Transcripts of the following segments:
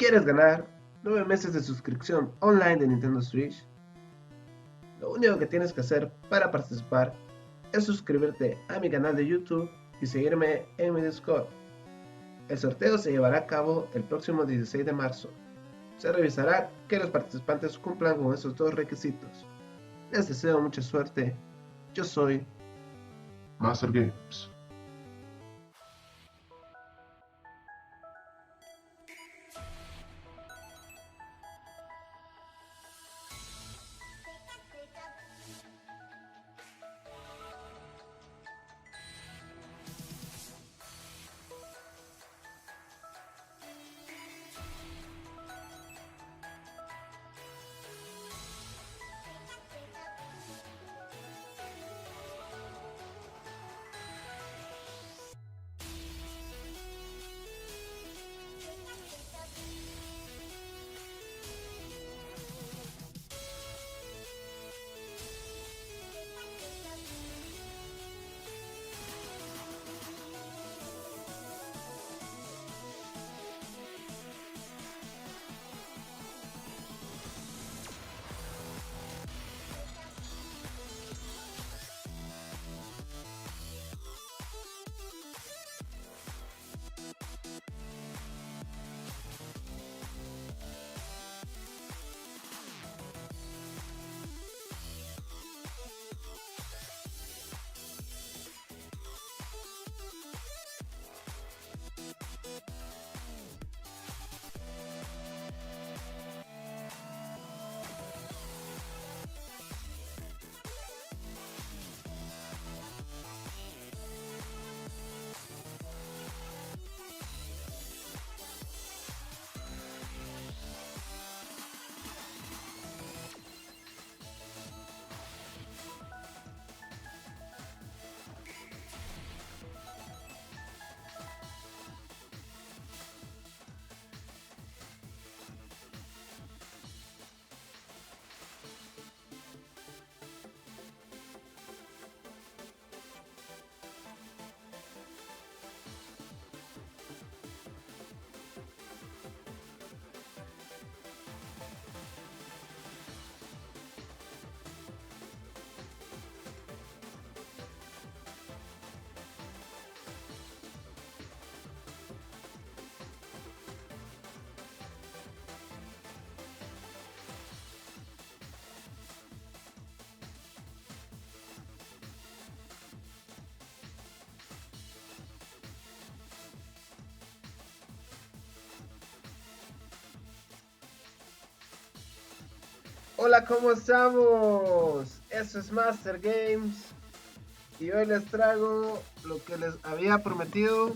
quieres ganar 9 meses de suscripción online de Nintendo Switch, lo único que tienes que hacer para participar es suscribirte a mi canal de YouTube y seguirme en mi Discord. El sorteo se llevará a cabo el próximo 16 de marzo. Se revisará que los participantes cumplan con esos dos requisitos. Les deseo mucha suerte. Yo soy Master Games. Hola, ¿cómo estamos? Eso es Master Games y hoy les traigo lo que les había prometido.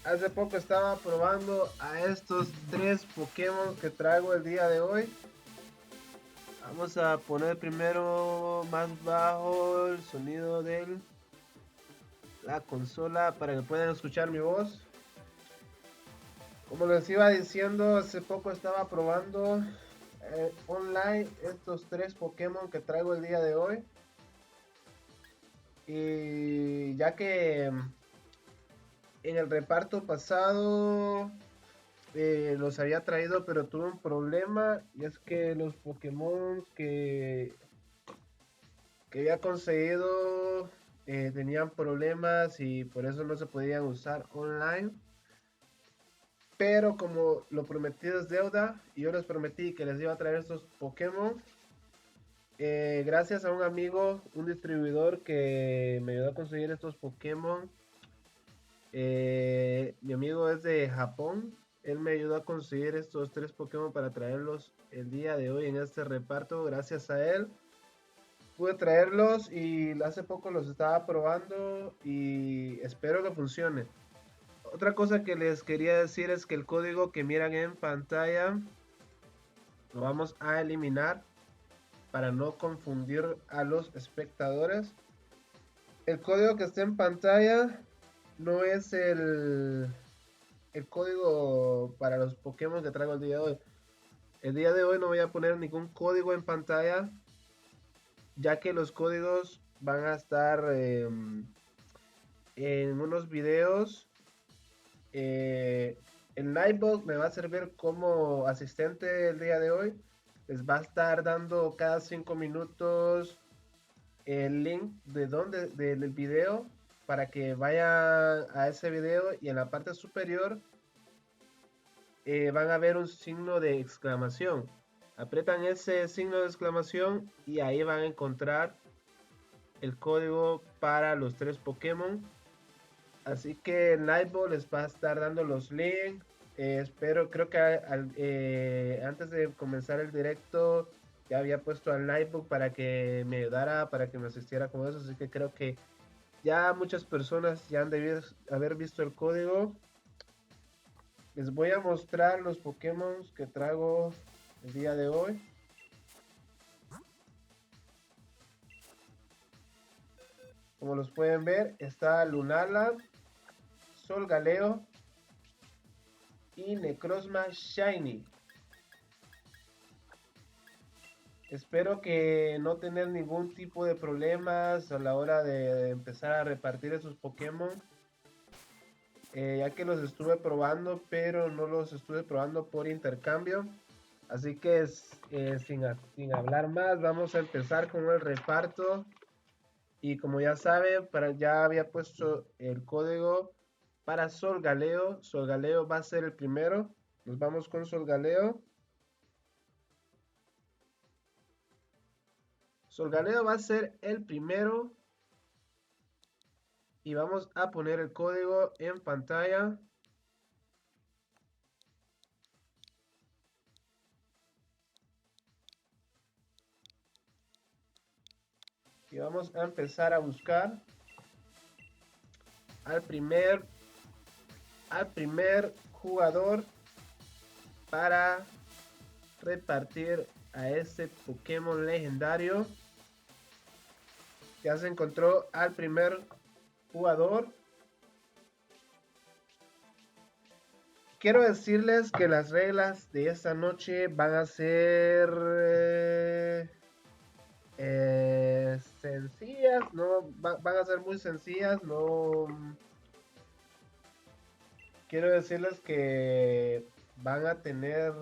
Hace poco estaba probando a estos 3 Pokémon que traigo el día de hoy. Vamos a poner primero más bajo el sonido de la consola para que puedan escuchar mi voz. Como les iba diciendo, hace poco estaba probando online estos 3 Pokémon que traigo el día de hoy. Y ya que en el reparto pasado los había traído, pero tuve un problema. Y es que los Pokémon que había conseguido tenían problemas y por eso no se podían usar online. Pero como lo prometido es deuda y yo les prometí que les iba a traer estos Pokémon, gracias a un amigo, un distribuidor que me ayudó a conseguir estos Pokémon. Mi amigo es de Japón. Él me ayudó a conseguir estos 3 Pokémon para traerlos el día de hoy en este reparto. Gracias a él pude traerlos y hace poco los estaba probando y espero que funcione. Otra cosa que les quería decir es que el código que miran en pantalla lo vamos a eliminar para no confundir a los espectadores. El código que está en pantalla no es el código para los Pokémon que traigo el día de hoy. El día de hoy no voy a poner ningún código en pantalla, ya que los códigos van a estar en unos videos El Nightbot me va a servir como asistente el día de hoy. Les va a estar dando cada 5 minutos el link del video para que vayan a ese video y en la parte superior van a ver un signo de exclamación. Aprietan ese signo de exclamación y ahí van a encontrar el código para los 3 Pokémon. Así que Nightbot les va a estar dando los links. Espero, creo que antes de comenzar el directo ya había puesto al Nightbot para que me ayudara, para que me asistiera con eso. Así que creo que ya muchas personas ya han debido haber visto el código. Les voy a mostrar los Pokémon que traigo el día de hoy. Como los pueden ver, está Lunala, Solgaleo y Necrozma Shiny. Espero que no tener ningún tipo de problemas a la hora de empezar a repartir esos Pokémon. Ya que los estuve probando, pero no los estuve probando por intercambio. Así que sin hablar más, vamos a empezar con el reparto. Y como ya saben, ya había puesto el código para Solgaleo. Solgaleo va a ser el primero. Nos vamos con Solgaleo. Solgaleo va a ser el primero. Y vamos a poner el código en pantalla. Y vamos a empezar a buscar al primer jugador para repartir a este Pokémon legendario. Ya se encontró al primer jugador. Quiero decirles que las reglas de esta noche van a ser sencillas, no van a ser muy sencillas, no quiero decirles que van a tener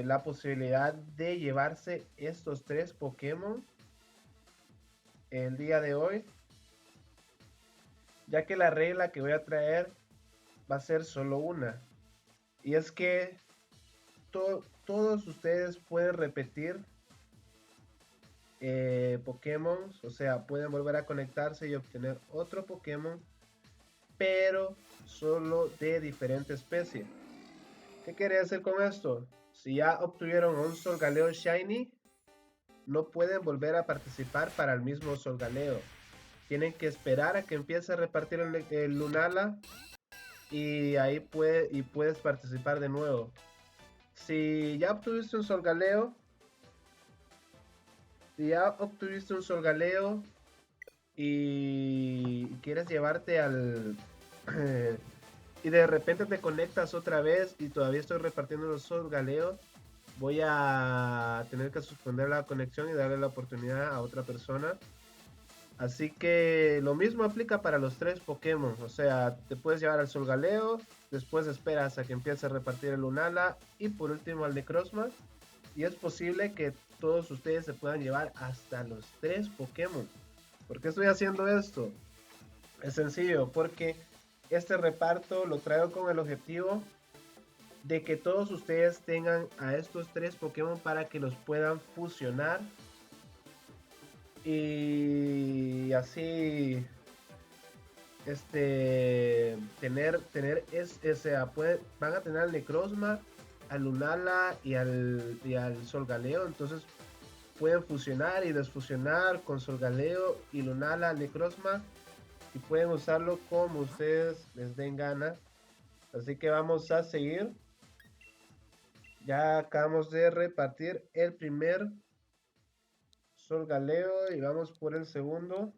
la posibilidad de llevarse estos 3 Pokémon el día de hoy, ya que la regla que voy a traer va a ser solo una, y es que todos ustedes pueden repetir Pokémon, o sea, pueden volver a conectarse y obtener otro Pokémon, pero solo de diferente especie. ¿Qué quería decir con esto? Si ya obtuvieron un Solgaleo Shiny, no pueden volver a participar para el mismo Solgaleo. Tienen que esperar a que empiece a repartir el Lunala y ahí puedes participar de nuevo. Si ya obtuviste un Solgaleo, y quieres llevarte al y de repente te conectas otra vez y todavía estoy repartiendo los Solgaleo, voy a tener que suspender la conexión y darle la oportunidad a otra persona. Así que lo mismo aplica para los 3 Pokémon. O sea, te puedes llevar al Solgaleo, después esperas a que empiece a repartir el Lunala y por último al Necrozma. Y es posible que todos ustedes se puedan llevar hasta los 3 Pokémon. ¿Por qué estoy haciendo esto? Es sencillo, porque este reparto lo traigo con el objetivo de que todos ustedes tengan a estos 3 Pokémon para que los puedan fusionar y así van a tener al Necrozma, al Lunala y al Solgaleo, entonces pueden fusionar y desfusionar con Solgaleo y Lunala, Necrozma, y pueden usarlo como ustedes les den gana. Así que vamos a seguir. Ya acabamos de repartir el primer Solgaleo y vamos por el segundo.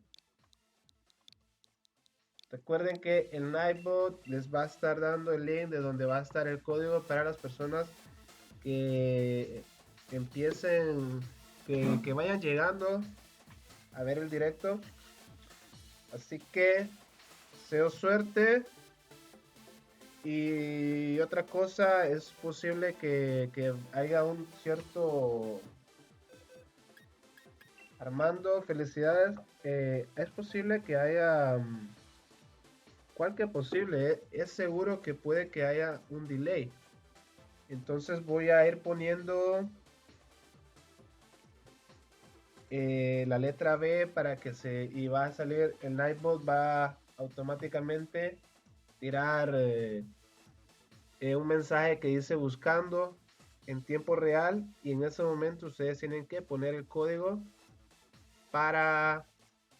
Recuerden que el Nightbot les va a estar dando el link de donde va a estar el código para las personas que empiecen, que vayan llegando a ver el directo. Así que deseo suerte. Y otra cosa, es posible que haya un cierto... Armando, felicidades. Es posible que haya... ¿Cuál que posible? Es seguro que puede que haya un delay. Entonces voy a ir poniendo la letra B para que se... Y va a salir, el Nightbot va automáticamente tirar un mensaje que dice buscando en tiempo real, y en ese momento ustedes tienen que poner el código para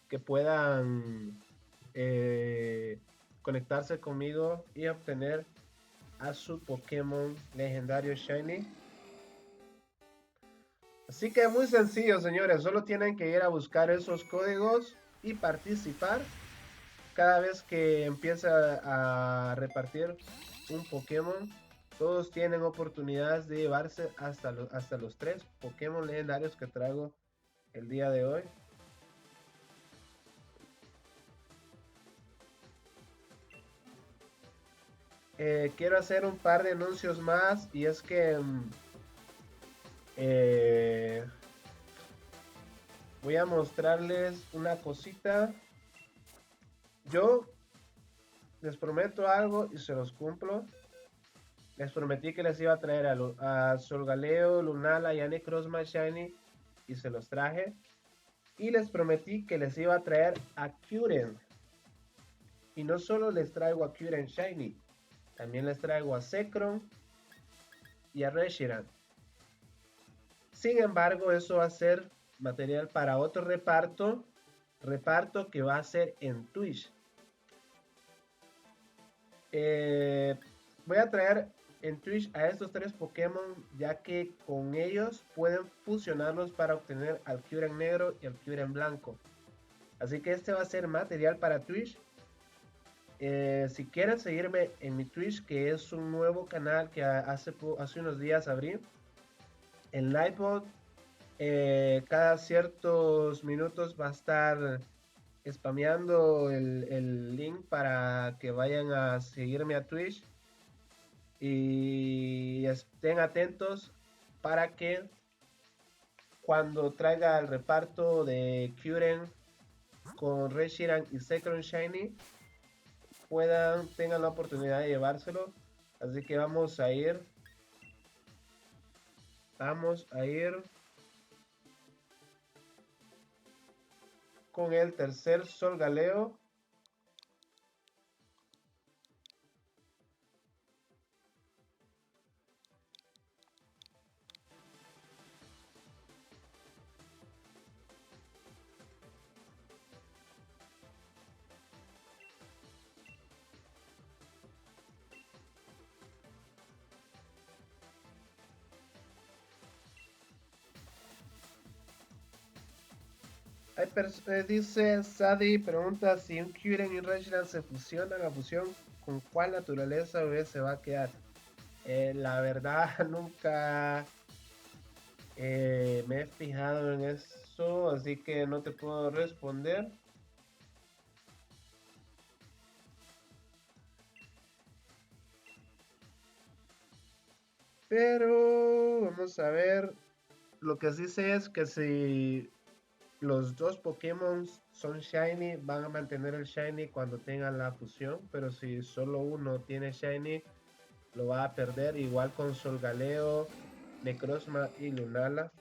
que puedan conectarse conmigo y obtener a su Pokémon legendario Shiny. Así que muy sencillo, señores, solo tienen que ir a buscar esos códigos y participar cada vez que empieza a repartir un Pokémon. Todos tienen oportunidades de llevarse hasta los 3 Pokémon legendarios que traigo el día de hoy. Quiero hacer un par de anuncios más, y es que eh, voy a mostrarles una cosita. Yo les prometo algo y se los cumplo. Les prometí que les iba a traer a Solgaleo, Lunala y Crossman Shiny, y se los traje. Y les prometí que les iba a traer a Kyurem. Y no solo les traigo a Kyurem Shiny, también les traigo a Zekrom y a Reshiram. Sin embargo, eso va a ser material para otro reparto que va a ser en Twitch. Voy a traer en Twitch a estos 3 Pokémon, ya que con ellos pueden fusionarlos para obtener al Kyurem negro y al Kyurem blanco. Así que este va a ser material para Twitch. Si quieren seguirme en mi Twitch, que es un nuevo canal que hace unos días abrí, en Livebot, cada ciertos minutos va a estar spameando el link para que vayan a seguirme a Twitch y estén atentos para que cuando traiga el reparto de Kyurem con Reshiram y Zekrom Shiny tengan la oportunidad de llevárselo. Así que vamos a ir con el tercer Solgaleo. Dice Sadi, pregunta si un Kyurem y un Reshiram se fusionan, a fusión, ¿con cuál naturaleza se va a quedar? La verdad nunca me he fijado en eso, así que no te puedo responder. Pero vamos a ver. Lo que sí sé es que si los 2 Pokémon son Shiny, van a mantener el Shiny cuando tengan la fusión. Pero si solo uno tiene Shiny, lo va a perder. Igual con Solgaleo, Necrozma y Lunala.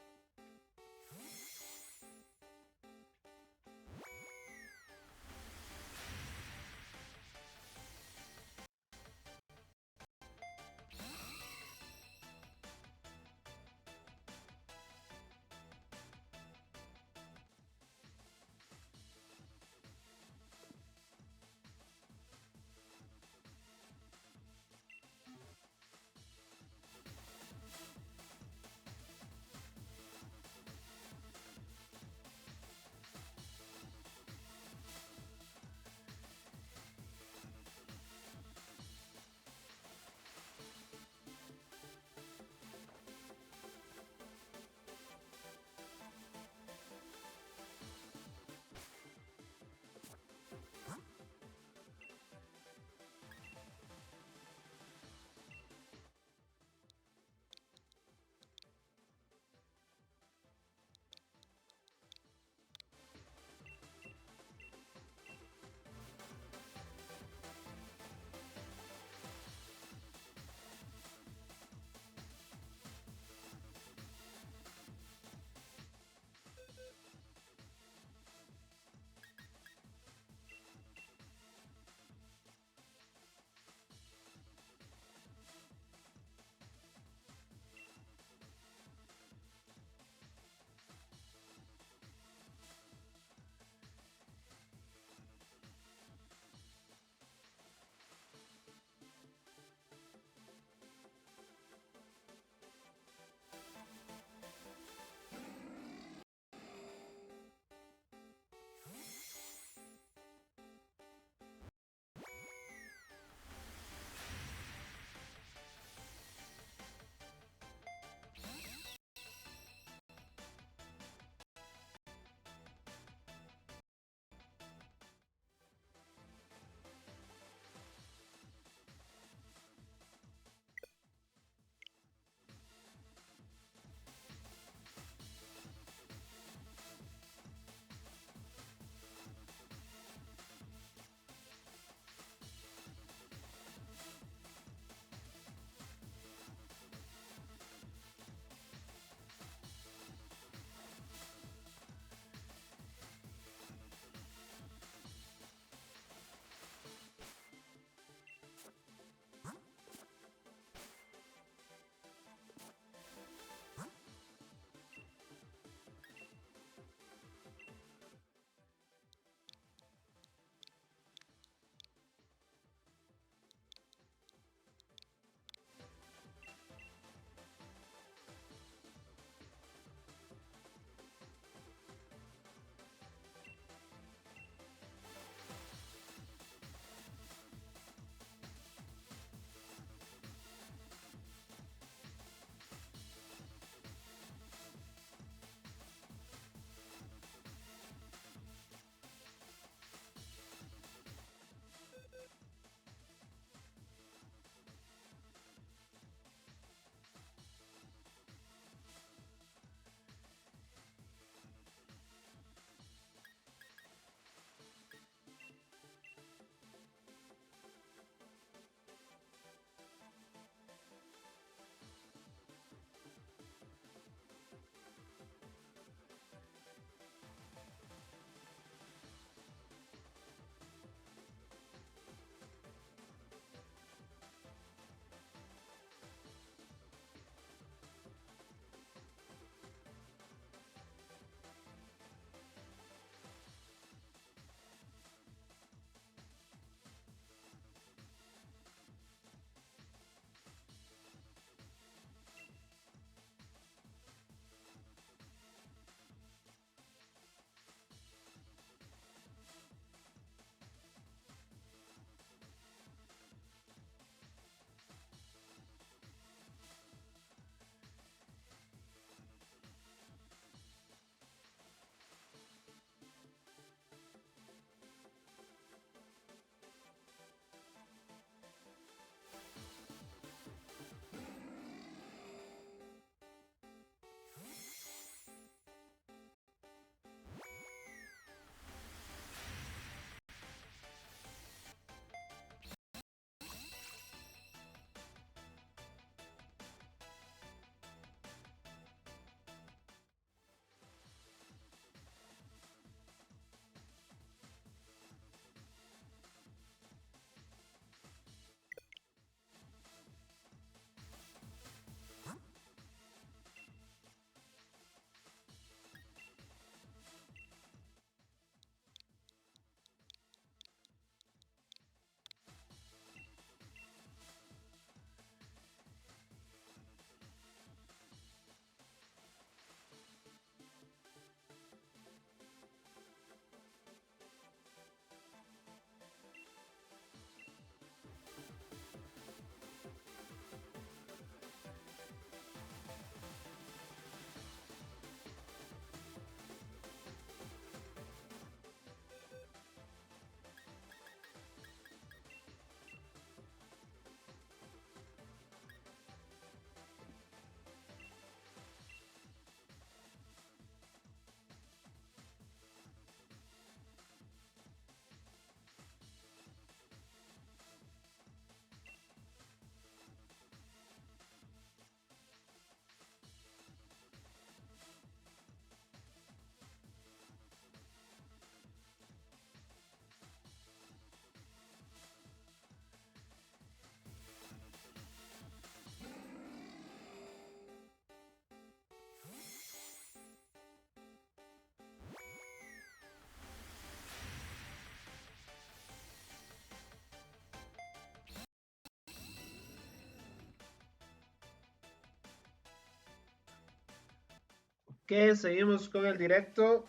Que seguimos con el directo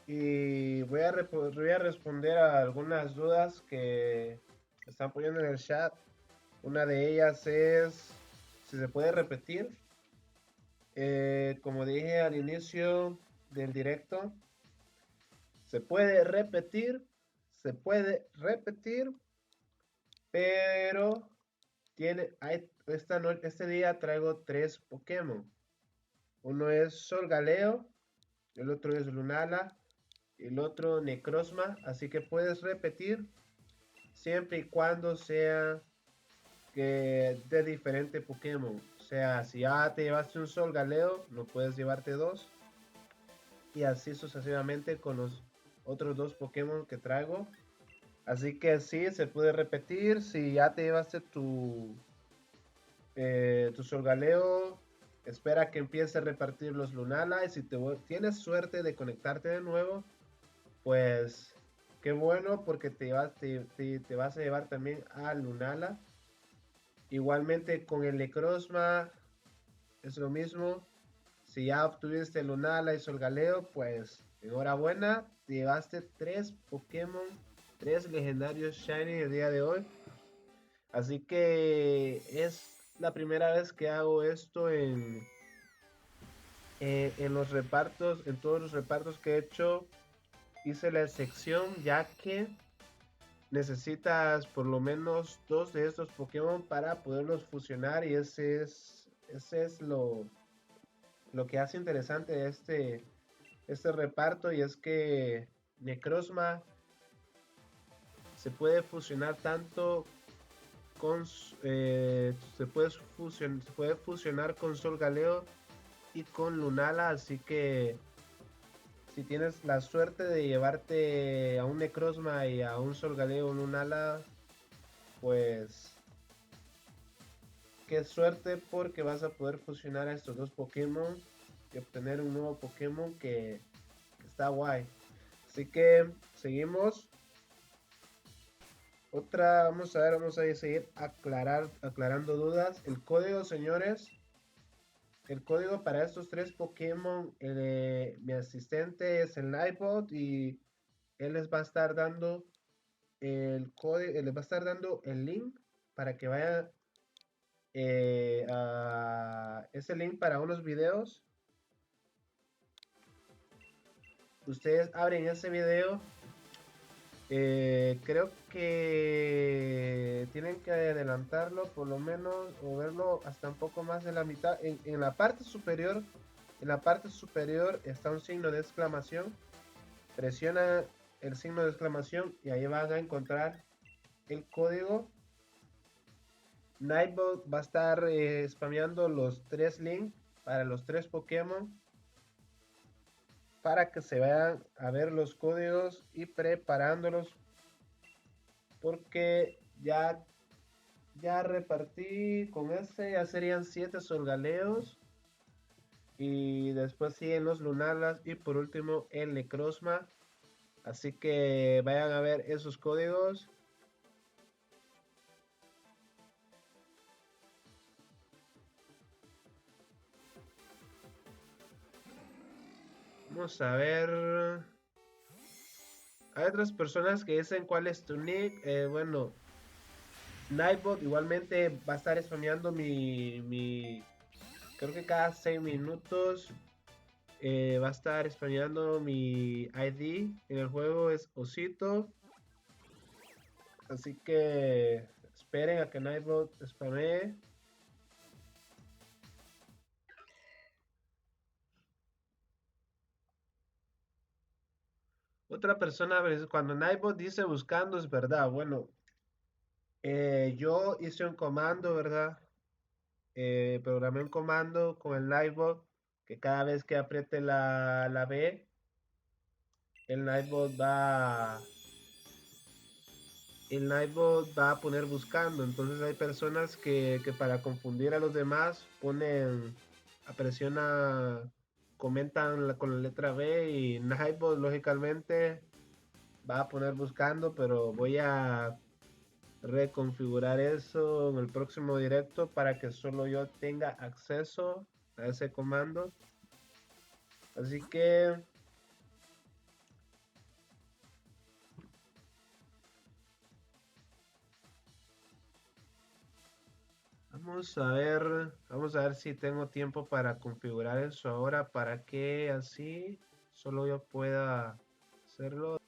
y voy a responder a algunas dudas que están poniendo en el chat. Una de ellas es si se puede repetir. Como dije al inicio del directo, se puede repetir, se puede repetir, pero este día traigo 3 Pokémon. Uno es Solgaleo, el otro es Lunala, el otro Necrozma, así que puedes repetir siempre y cuando sea que de diferente Pokémon. O sea, si ya te llevaste un Solgaleo, no puedes llevarte dos. Y así sucesivamente con los otros 2 Pokémon que traigo. Así que sí, se puede repetir. Si ya te llevaste tu Solgaleo, espera que empiece a repartir los Lunala. Y si tienes suerte de conectarte de nuevo, pues qué bueno porque te vas a llevar también a Lunala. Igualmente con el Necrozma es lo mismo. Si ya obtuviste Lunala y Solgaleo, pues enhorabuena. Te llevaste 3 Pokémon, 3 legendarios Shiny el día de hoy. Así que es la primera vez que hago esto en los repartos, en todos los repartos que he hecho. Hice la sección ya que necesitas por lo menos 2 de estos Pokémon para poderlos fusionar y ese es lo que hace interesante este reparto, y es que Necrozma se puede fusionar tanto se puede fusionar con Solgaleo y con Lunala, así que si tienes la suerte de llevarte a un Necrozma y a un Solgaleo Lunala, pues qué suerte porque vas a poder fusionar a estos 2 Pokémon y obtener un nuevo Pokémon que está guay. Así que seguimos. Vamos a seguir aclarando dudas. El código, señores, el código para estos 3 Pokémon, mi asistente es el Nightbot y él les va a estar dando el código, les va a estar dando el link para que vayan a ese link para unos videos. Ustedes abren ese video. Creo que tienen que adelantarlo por lo menos o verlo hasta un poco más de la mitad. En la parte superior, está un signo de exclamación. Presiona el signo de exclamación y ahí van a encontrar el código. Nightbot va a estar spameando los 3 links para los 3 Pokémon para que se vayan a ver los códigos y preparándolos, porque ya repartí con ese, ya serían 7 Solgaleos. Y después siguen los Lunalas y por último el Necrozma. Así que vayan a ver esos códigos. Vamos a ver. Hay otras personas que dicen cuál es tu nick. Bueno, Nightbot igualmente va a estar spameando creo que cada 6 minutos va a estar spameando mi ID en el juego, es Osito. Así que esperen a que Nightbot spamee. Otra persona, cuando Nightbot dice buscando, es verdad. Bueno, yo hice un comando, ¿verdad? Programé un comando con el Nightbot que cada vez que apriete la B, el Nightbot va, el Nightbot va a poner buscando. Entonces hay personas que para confundir a los demás comentan con la letra B y Nightbot lógicamente va a poner buscando, pero voy a reconfigurar eso en el próximo directo para que solo yo tenga acceso a ese comando. Así que vamos a ver si tengo tiempo para configurar eso ahora para que así solo yo pueda hacerlo.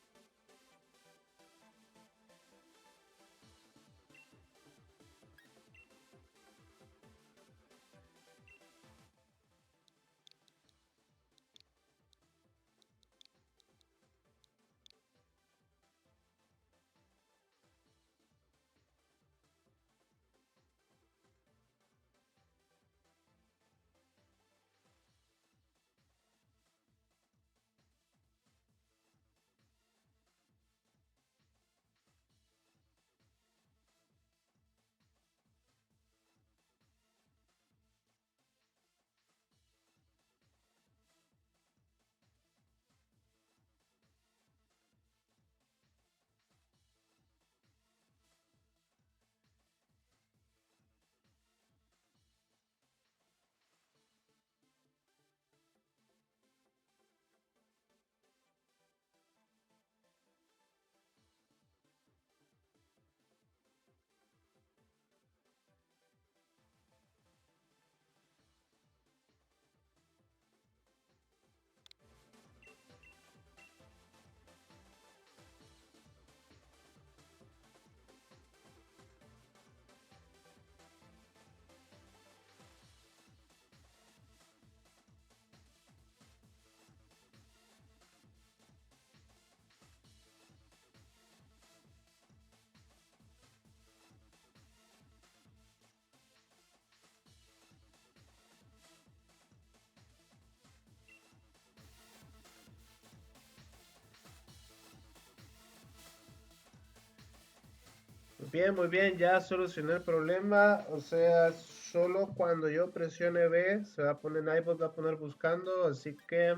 Muy bien, ya solucioné el problema. O sea, solo cuando yo presione B se va a poner iBot, va a poner buscando. Así que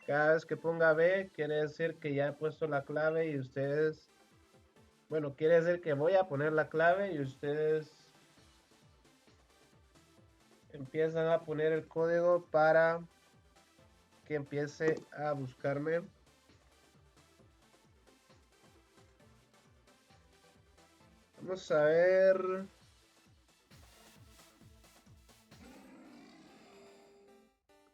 cada vez que ponga B quiere decir que ya he puesto la clave y ustedes, bueno, quiere decir que voy a poner la clave y ustedes empiezan a poner el código para que empiece a buscarme. Vamos a ver.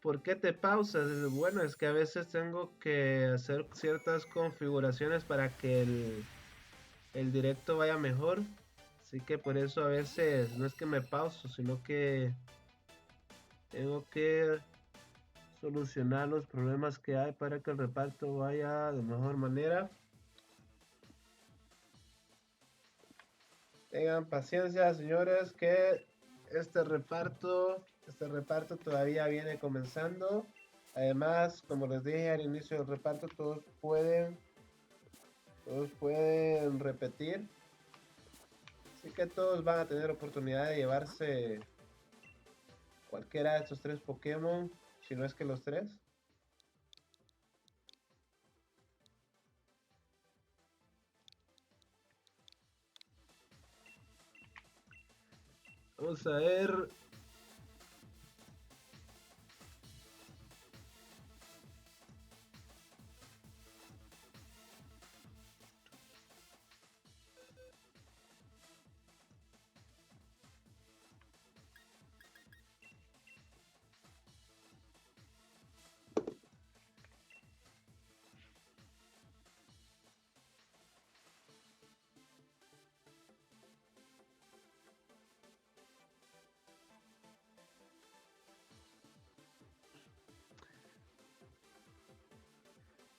¿Por qué te pausas? Bueno, es que a veces tengo que hacer ciertas configuraciones para que el directo vaya mejor. Así que por eso a veces no es que me pauso, sino que tengo que solucionar los problemas que hay para que el reparto vaya de mejor manera. Tengan paciencia, señores, que este reparto todavía viene comenzando. Además, como les dije al inicio del reparto, todos pueden repetir. Así que todos van a tener oportunidad de llevarse cualquiera de estos tres Pokémon, si no es que los tres. Vamos a ver.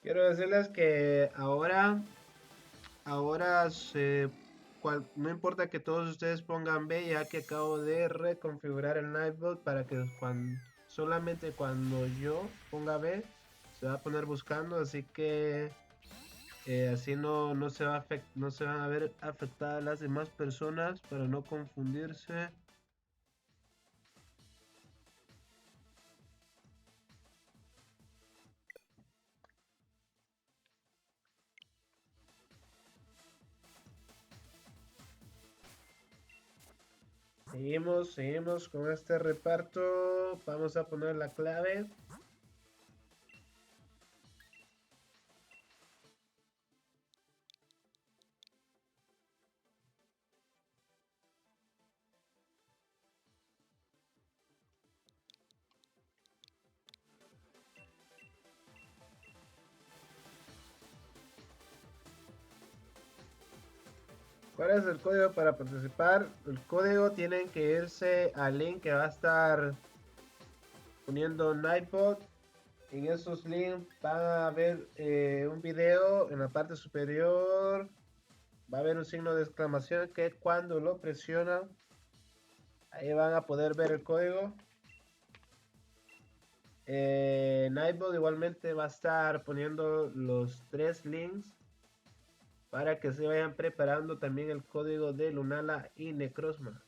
Quiero decirles que ahora no importa que todos ustedes pongan B, ya que acabo de reconfigurar el Nightbot para que solamente cuando yo ponga B se va a poner buscando, así que así no se van a ver afectadas las demás personas para no confundirse. Seguimos con este reparto. Vamos a poner la clave. ¿Cuál es el código para participar? El código tienen que irse al link que va a estar poniendo Nightbot. En esos links van a ver un video en la parte superior. Va a haber un signo de exclamación que cuando lo presionan, ahí van a poder ver el código. Nightbot igualmente va a estar poniendo los 3 links para que se vayan preparando también el código de Lunala y Necrozma.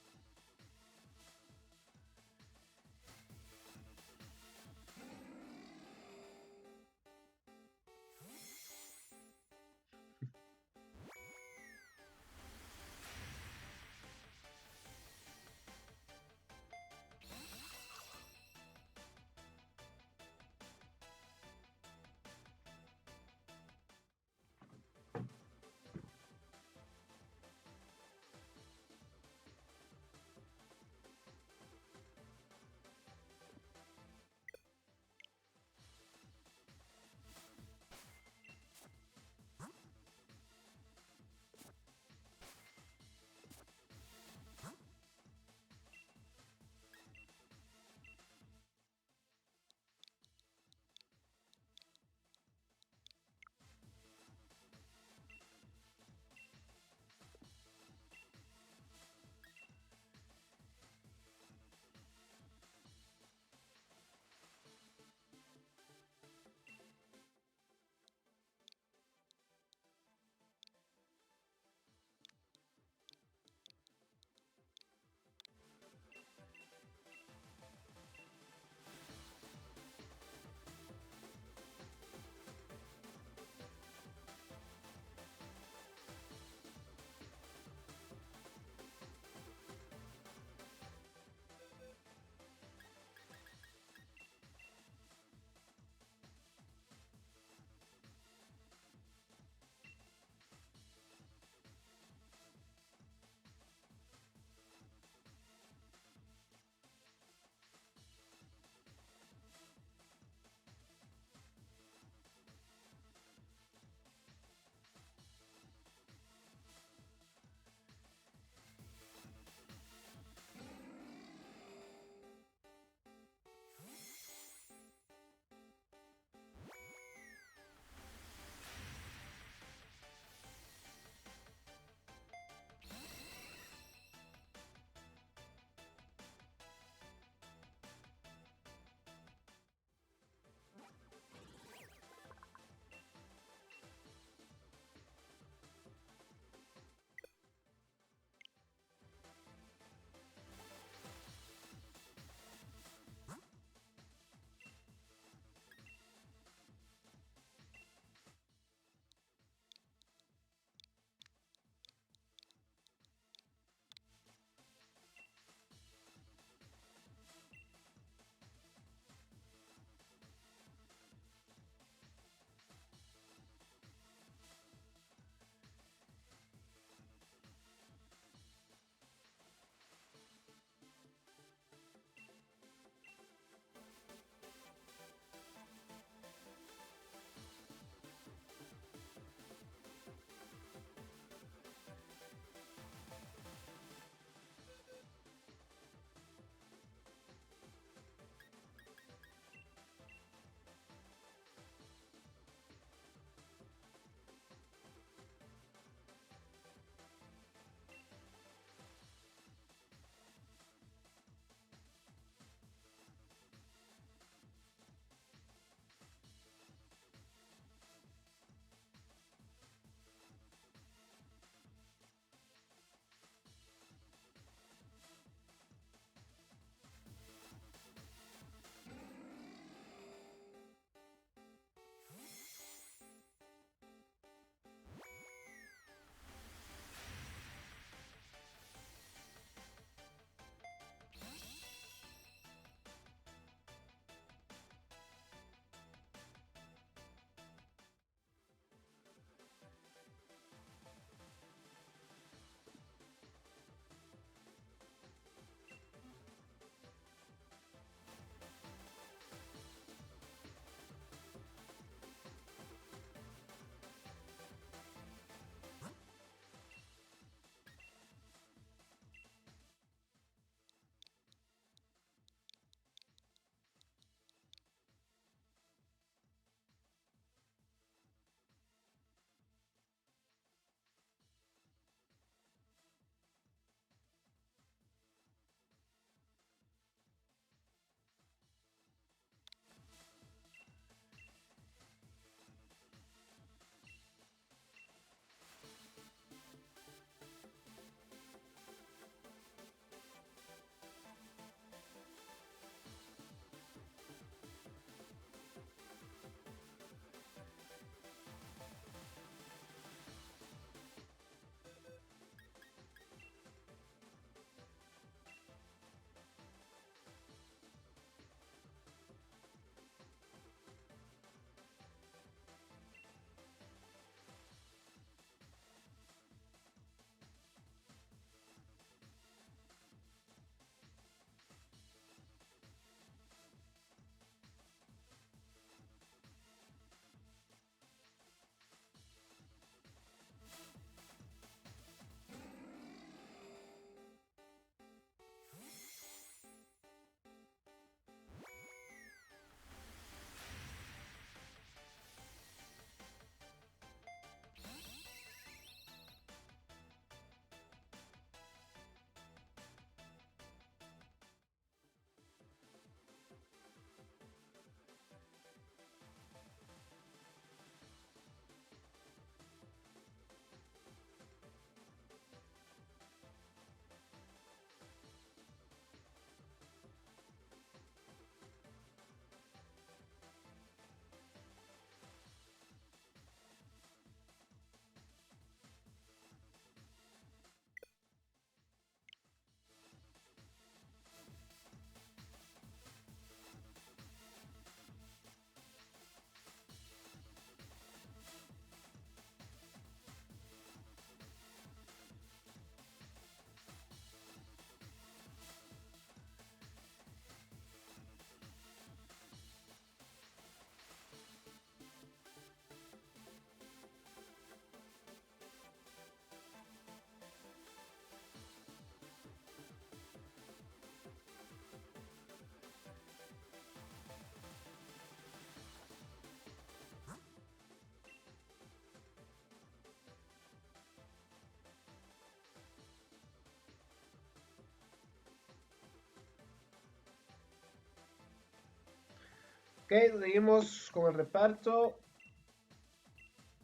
Ok, seguimos con el reparto.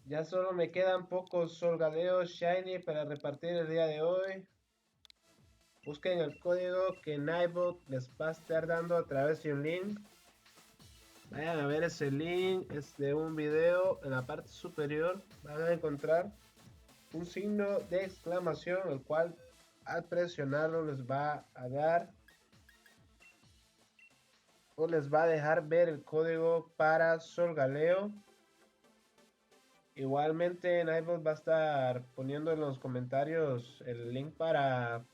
Ya solo me quedan pocos Solgaleo Shiny para repartir el día de hoy. Busquen el código que Nightbot les va a estar dando a través de un link. Vayan a ver ese link, es de un video. En la parte superior van a encontrar un signo de exclamación, el cual al presionarlo les va a dar o les va a dejar ver el código para Solgaleo. Igualmente Nightbot va a estar poniendo en los comentarios el link para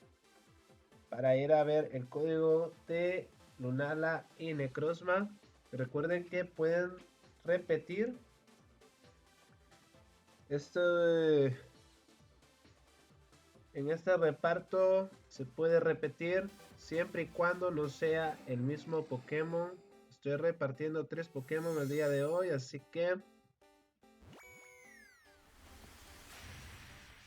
ir a ver el código de Lunala y Necrozma. Recuerden que pueden repetir este en este reparto. Se puede repetir siempre y cuando no sea el mismo Pokémon. Estoy repartiendo 3 Pokémon el día de hoy, así que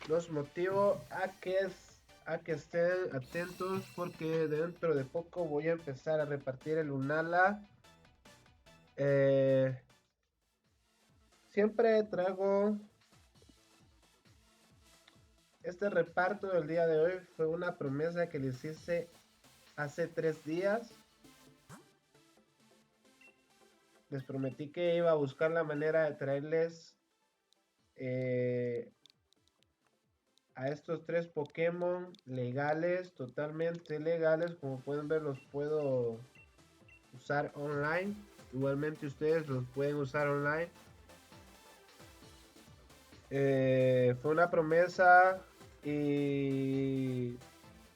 los motivo a que estén atentos porque dentro de poco voy a empezar a repartir el Lunala. Eh, siempre traigo este reparto del día de hoy. Fue una promesa que les hice hace 3 días. Les prometí que iba a buscar la manera de traerles a estos 3 Pokémon legales, totalmente legales. Como pueden ver, los puedo usar online. Igualmente ustedes los pueden usar online. Fue una promesa y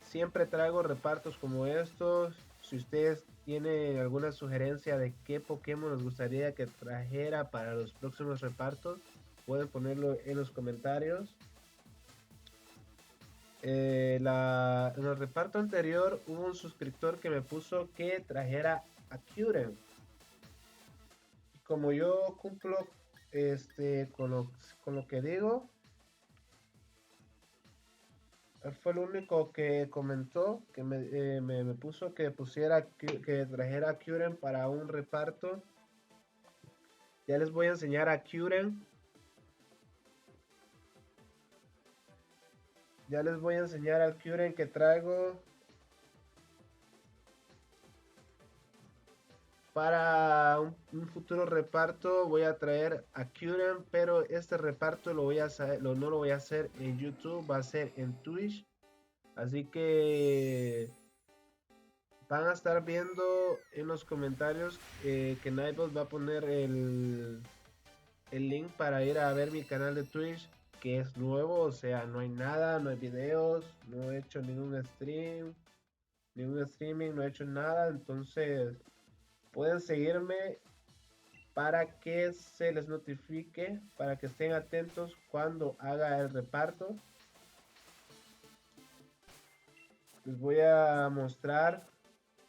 siempre traigo repartos como estos. Si ustedes tienen alguna sugerencia de qué Pokémon les gustaría que trajera para los próximos repartos, pueden ponerlo en los comentarios. En el reparto anterior hubo un suscriptor que me puso que trajera a Kyurem. Como yo cumplo con lo que digo, él fue el único que comentó que me puso que que trajera a Kyurem para un reparto. Ya les voy a enseñar a Kyurem. Ya les voy a enseñar al Kyurem que traigo para un futuro reparto. Voy a traer a Kyurem, pero este reparto no lo voy a hacer en YouTube, va a ser en Twitch. Así que van a estar viendo en los comentarios que Nightbot va a poner el link para ir a ver mi canal de Twitch, que es nuevo. O sea, no hay nada, no hay videos, no he hecho ningún stream, ningún streaming, no he hecho nada. Entonces pueden seguirme para que se les notifique, para que estén atentos cuando haga el reparto. Les voy a mostrar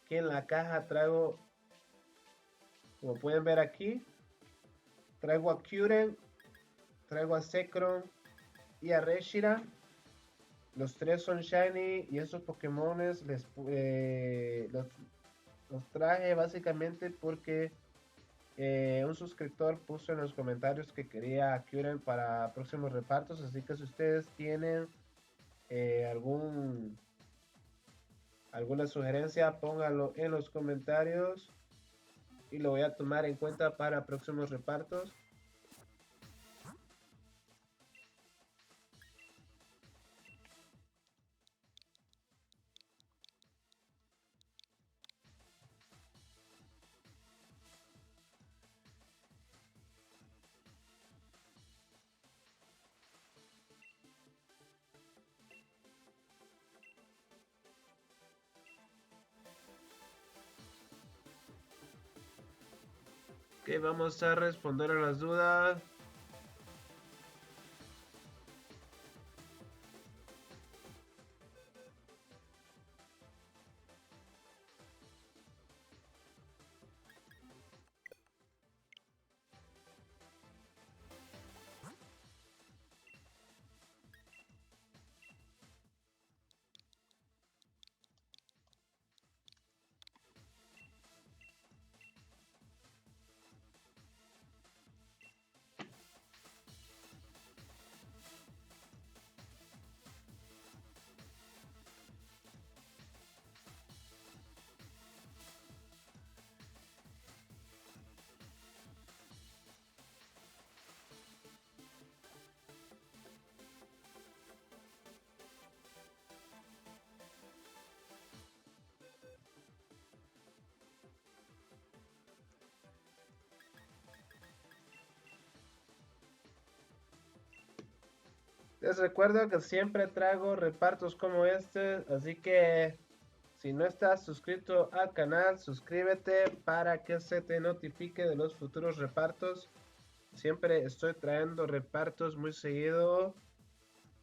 que en la caja traigo, como pueden ver aquí, traigo a Kyurem, traigo a Zekrom y a Reshiram. Los 3 son shiny y esos Pokémones los traje básicamente porque un suscriptor puso en los comentarios que quería a Kyurem para próximos repartos. Así que si ustedes tienen algún alguna sugerencia, pónganlo en los comentarios y lo voy a tomar en cuenta para próximos repartos. Ok, vamos a responder a las dudas. Les recuerdo que siempre traigo repartos como este, así que si no estás suscrito al canal, suscríbete para que se te notifique de los futuros repartos. Siempre estoy trayendo repartos muy seguido.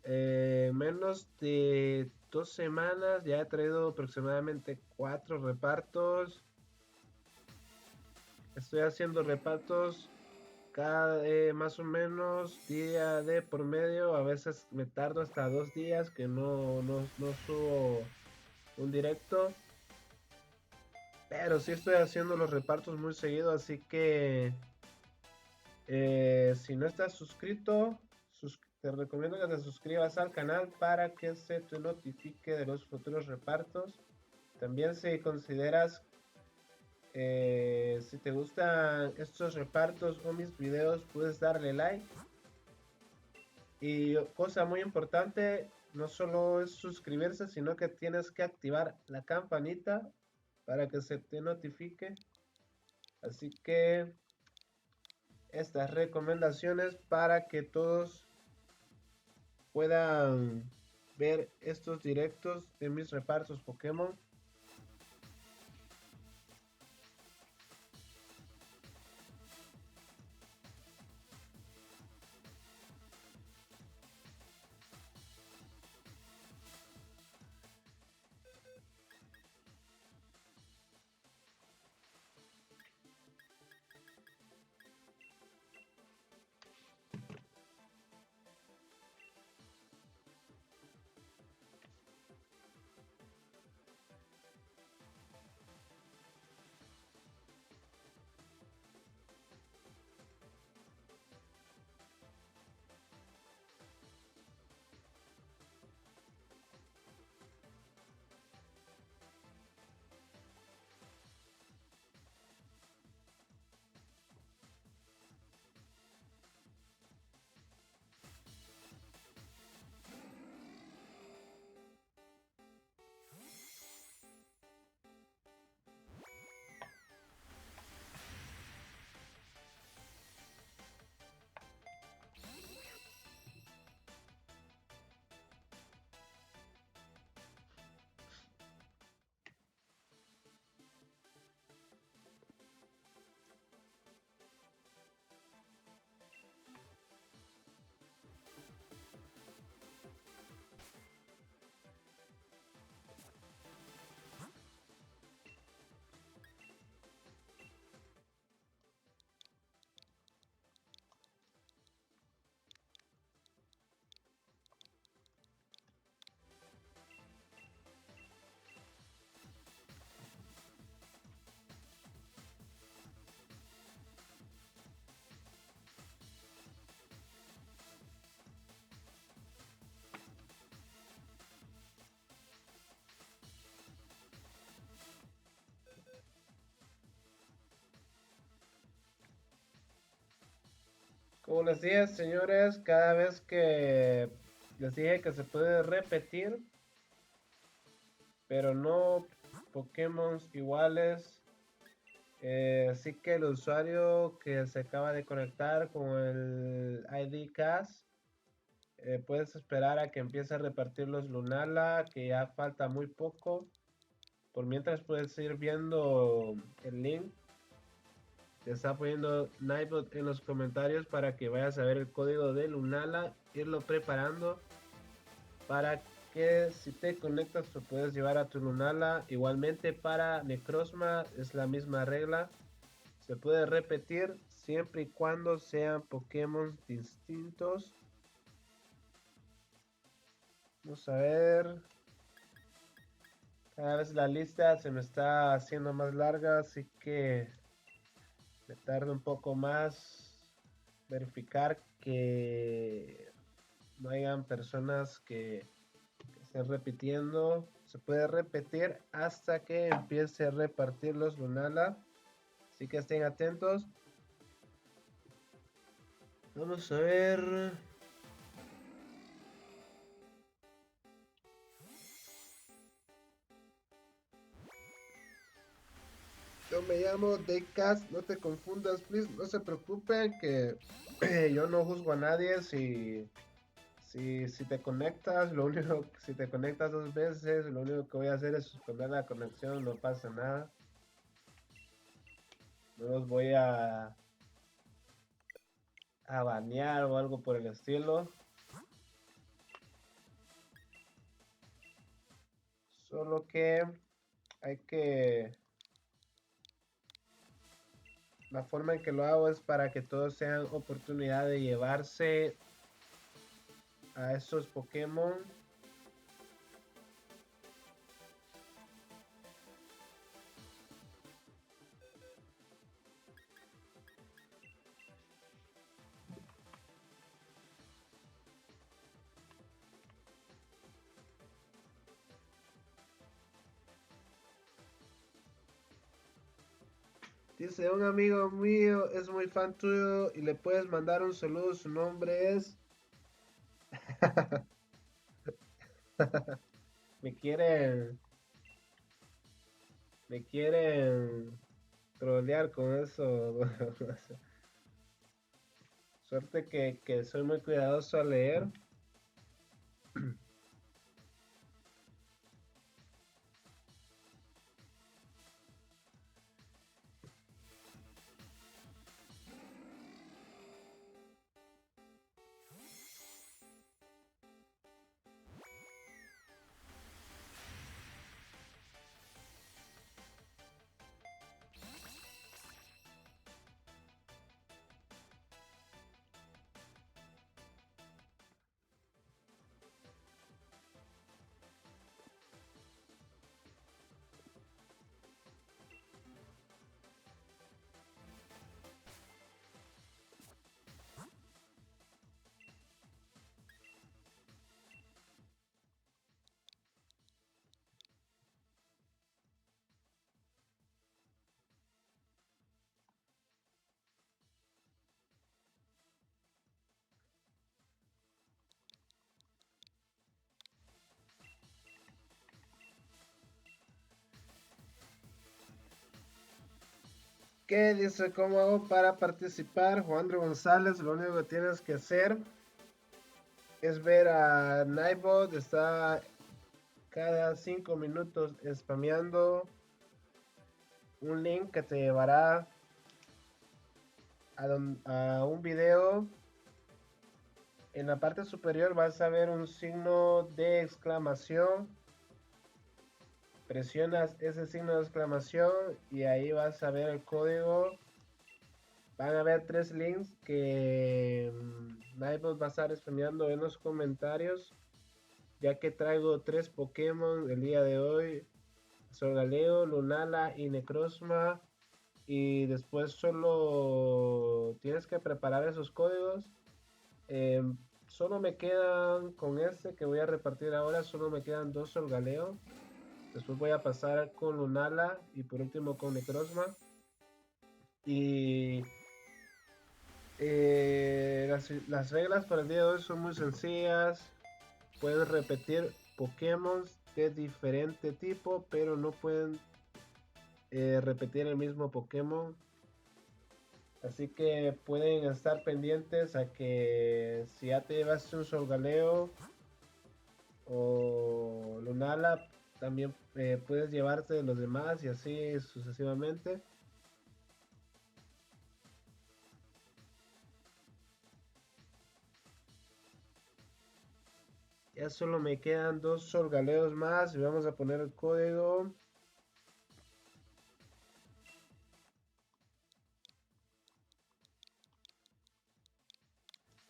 Menos de 2 semanas ya he traído aproximadamente 4 repartos. Estoy haciendo repartos cada más o menos día de por medio. A veces me tardo hasta 2 días que no subo un directo. Pero sí estoy haciendo los repartos muy seguido. Así que si no estás suscrito, te recomiendo que te suscribas al canal para que se te notifique de los futuros repartos. También si consideras, si te gustan estos repartos o mis videos, puedes darle like. Y cosa muy importante, no solo es suscribirse, sino que tienes que activar la campanita para que se te notifique. Así que estas recomendaciones para que todos puedan ver estos directos de mis repartos Pokémon. Como les dije, señores, cada vez que les dije que se puede repetir, pero no Pokémon iguales. Así que el usuario que se acaba de conectar con el ID CAS, puedes esperar a que empiece a repartir los Lunala, que ya falta muy poco. Por mientras puedes ir viendo el link. Te está poniendo Nightbot en los comentarios para que vayas a ver el código de Lunala, irlo preparando para que si te conectas te puedes llevar a tu Lunala. Igualmente para Necrozma es la misma regla. Se puede repetir siempre y cuando sean Pokémon distintos. Vamos a ver. Cada vez la lista se me está haciendo más larga, así que me tarda un poco más verificar que no hayan personas que estén repitiendo. Se puede repetir hasta que empiece a repartir los Lunala. Así que estén atentos. Vamos a ver. Yo me llamo Daycast, no te confundas, please. No se preocupen que yo no juzgo a nadie Si te conectas, si te conectas 2 veces, lo único que voy a hacer es suspender la conexión, no pasa nada. No los voy a banear o algo por el estilo. Solo que hay que... La forma en que lo hago es para que todos tengan oportunidad de llevarse a esos Pokémon. Dice, un amigo mío es muy fan tuyo y le puedes mandar un saludo. Su nombre es... me quieren... Me quieren trolear con eso. Suerte que soy muy cuidadoso al leer. ¿Qué dice? ¿Cómo hago para participar? Juan González, lo único que tienes que hacer es ver a Nightbot, está cada 5 minutos spameando un link que te llevará a un video. En la parte superior vas a ver un signo de exclamación. Presionas ese signo de exclamación y ahí vas a ver el código. Van a haber 3 links que Nightbot va a estar spameando en los comentarios, ya que traigo 3 Pokémon el día de hoy: Solgaleo, Lunala y Necrozma. Y después solo tienes que preparar esos códigos. Eh, Solo me quedan con este que voy a repartir ahora, solo me quedan 2 Solgaleo. Después voy a pasar con Lunala y por último con Necrozma. Y las reglas para el día de hoy son muy sencillas. Pueden repetir Pokémon de diferente tipo, pero no pueden repetir el mismo Pokémon. Así que pueden estar pendientes a que si ya te llevaste un Solgaleo o Lunala, también puedes llevarte de los demás y así sucesivamente. Ya solo me quedan 2 Solgaleos más y vamos a poner el código.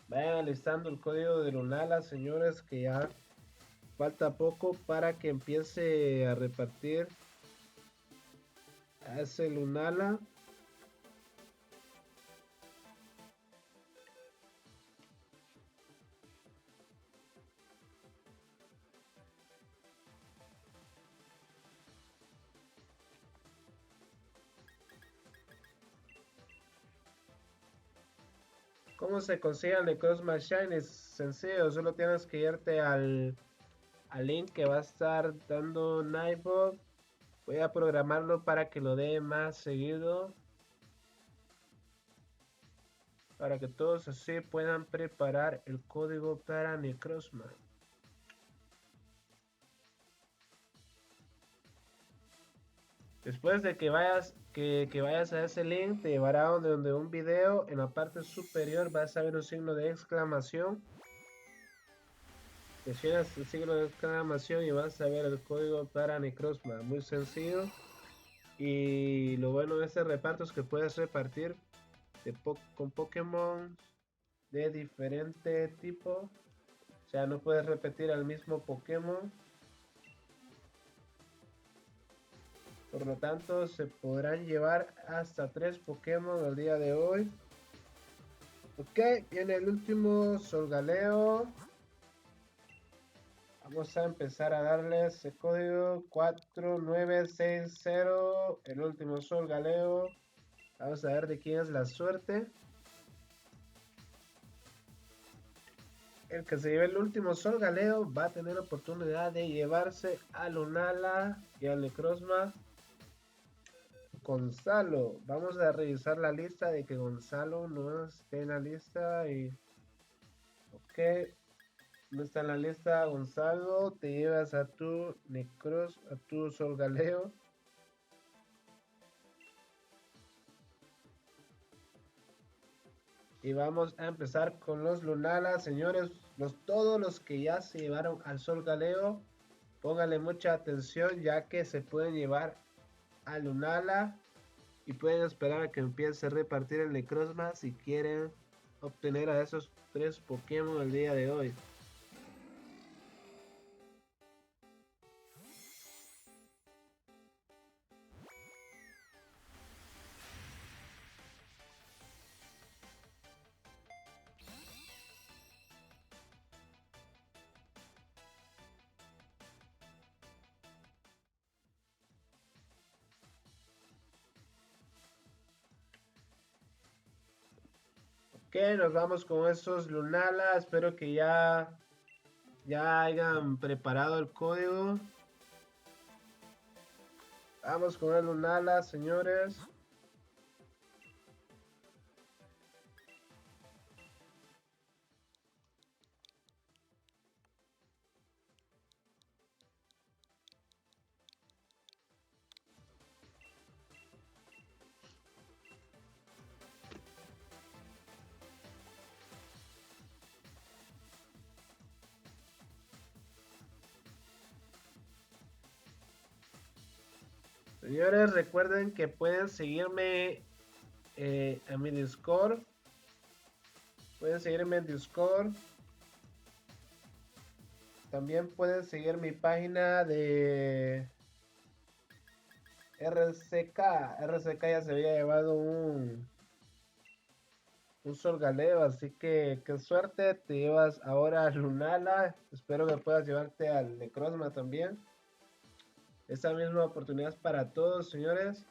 Vayan alistando el código de Lunala, señores, que ya falta poco para que empiece a repartir a ese Lunala. ¿Cómo se consigue el Necrozma Shine? Es sencillo, solo tienes que irte al link que va a estar dando Nightbot. Voy a programarlo para que lo dé más seguido. para que todos así puedan preparar el código para Necrozma. Después de que vayas a ese link, te llevará donde un video. En la parte superior vas a ver un signo de exclamación. Presionas el signo de exclamación y vas a ver el código para Necrozma. Muy sencillo. Y lo bueno de este reparto es que puedes repartir con Pokémon de diferente tipo. O sea, no puedes repetir al mismo Pokémon. Por lo tanto, se podrán llevar hasta 3 Pokémon el día de hoy. Ok, viene el último Solgaleo. Vamos a empezar a darle ese código 4960. El último Solgaleo. Vamos a ver de quién es la suerte. El que se lleve el último Solgaleo va a tener la oportunidad de llevarse a Lunala y al Necrozma. Gonzalo, vamos a revisar la lista de que Gonzalo no esté en la lista y ok, no está en la lista Gonzalo, te llevas a tu Necros, a tu Solgaleo. Y vamos a empezar con los Lunala, señores, todos los que ya se llevaron al Solgaleo, pónganle mucha atención ya que se pueden llevar a Lunala y pueden esperar a que empiece a repartir el Necrozma si quieren obtener a esos 3 Pokémon el día de hoy. Ok, nos vamos con esos Lunala. Espero que ya hayan preparado el código. Vamos con el Lunala, señores. Señores, recuerden que pueden seguirme a mi Discord. Pueden seguirme en Discord. También pueden seguir mi página de RCK. RCK ya se había llevado un Solgaleo, así que qué suerte. Te llevas ahora a Lunala. Espero que puedas llevarte al Necrozma también. Esa misma oportunidad es para todos, señores.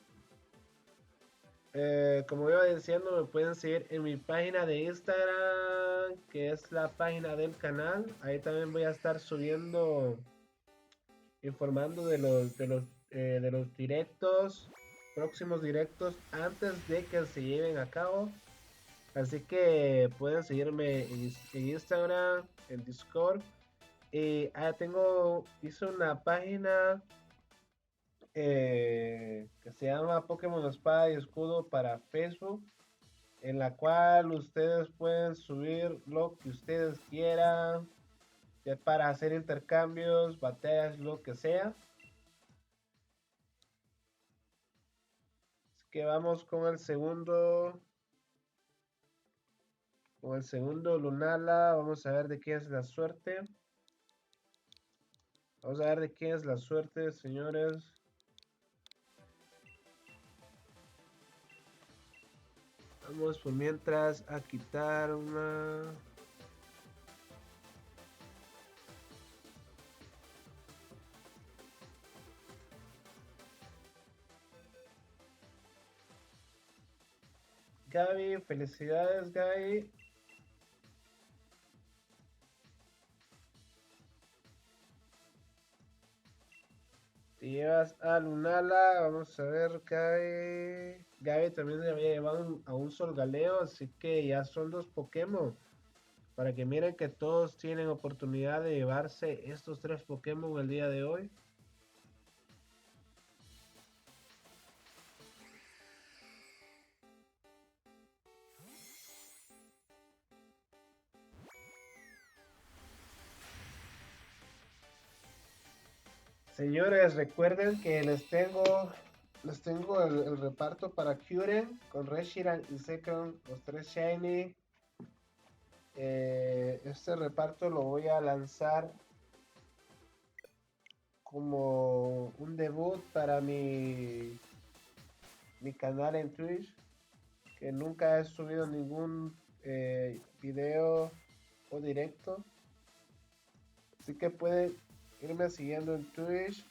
Como iba diciendo, me pueden seguir en mi página de Instagram, que es la página del canal. Ahí también voy a estar subiendo, informando de los directos, próximos directos, antes de que se lleven a cabo. Así que pueden seguirme en Instagram, en Discord. Y hice una página que se llama Pokémon Espada y Escudo para Facebook, en la cual ustedes pueden subir lo que ustedes quieran, ya para hacer intercambios, batallas, lo que sea. Así que vamos con el segundo Lunala. Vamos a ver de quién es la suerte. Vamos a ver de quién es la suerte, señores. Vamos por mientras a quitar una. Gaby, felicidades, Gaby. Te llevas a Lunala. Vamos a ver, Gaby. Gaby también se había llevado a un Solgaleo, así que ya son dos Pokémon. Para que miren que todos tienen oportunidad de llevarse estos tres Pokémon el día de hoy. Señores, recuerden que les tengo el reparto para Kyurem con Reshiram y Zekrom, los tres Shiny. Este reparto lo voy a lanzar como un debut para mi canal en Twitch, que nunca he subido ningún video o directo. Así que pueden irme siguiendo en Twitch.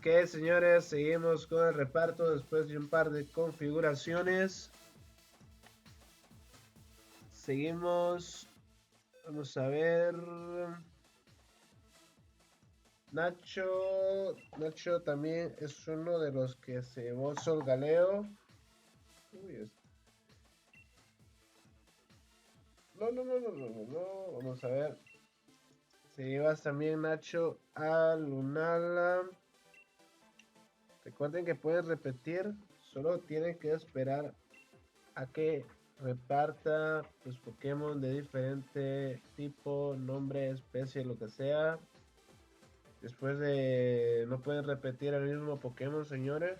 Ok, señores, seguimos con el reparto después de un par de configuraciones. Seguimos. Vamos a ver. Nacho también es uno de los que se llevó Sol Galeo. Uy, no. Vamos a ver. Se llevas también Nacho a Lunala. Recuerden que pueden repetir. Solo tienen que esperar a que reparta los Pokémon de diferente tipo, nombre, especie, lo que sea. Después de... No pueden repetir el mismo Pokémon, señores.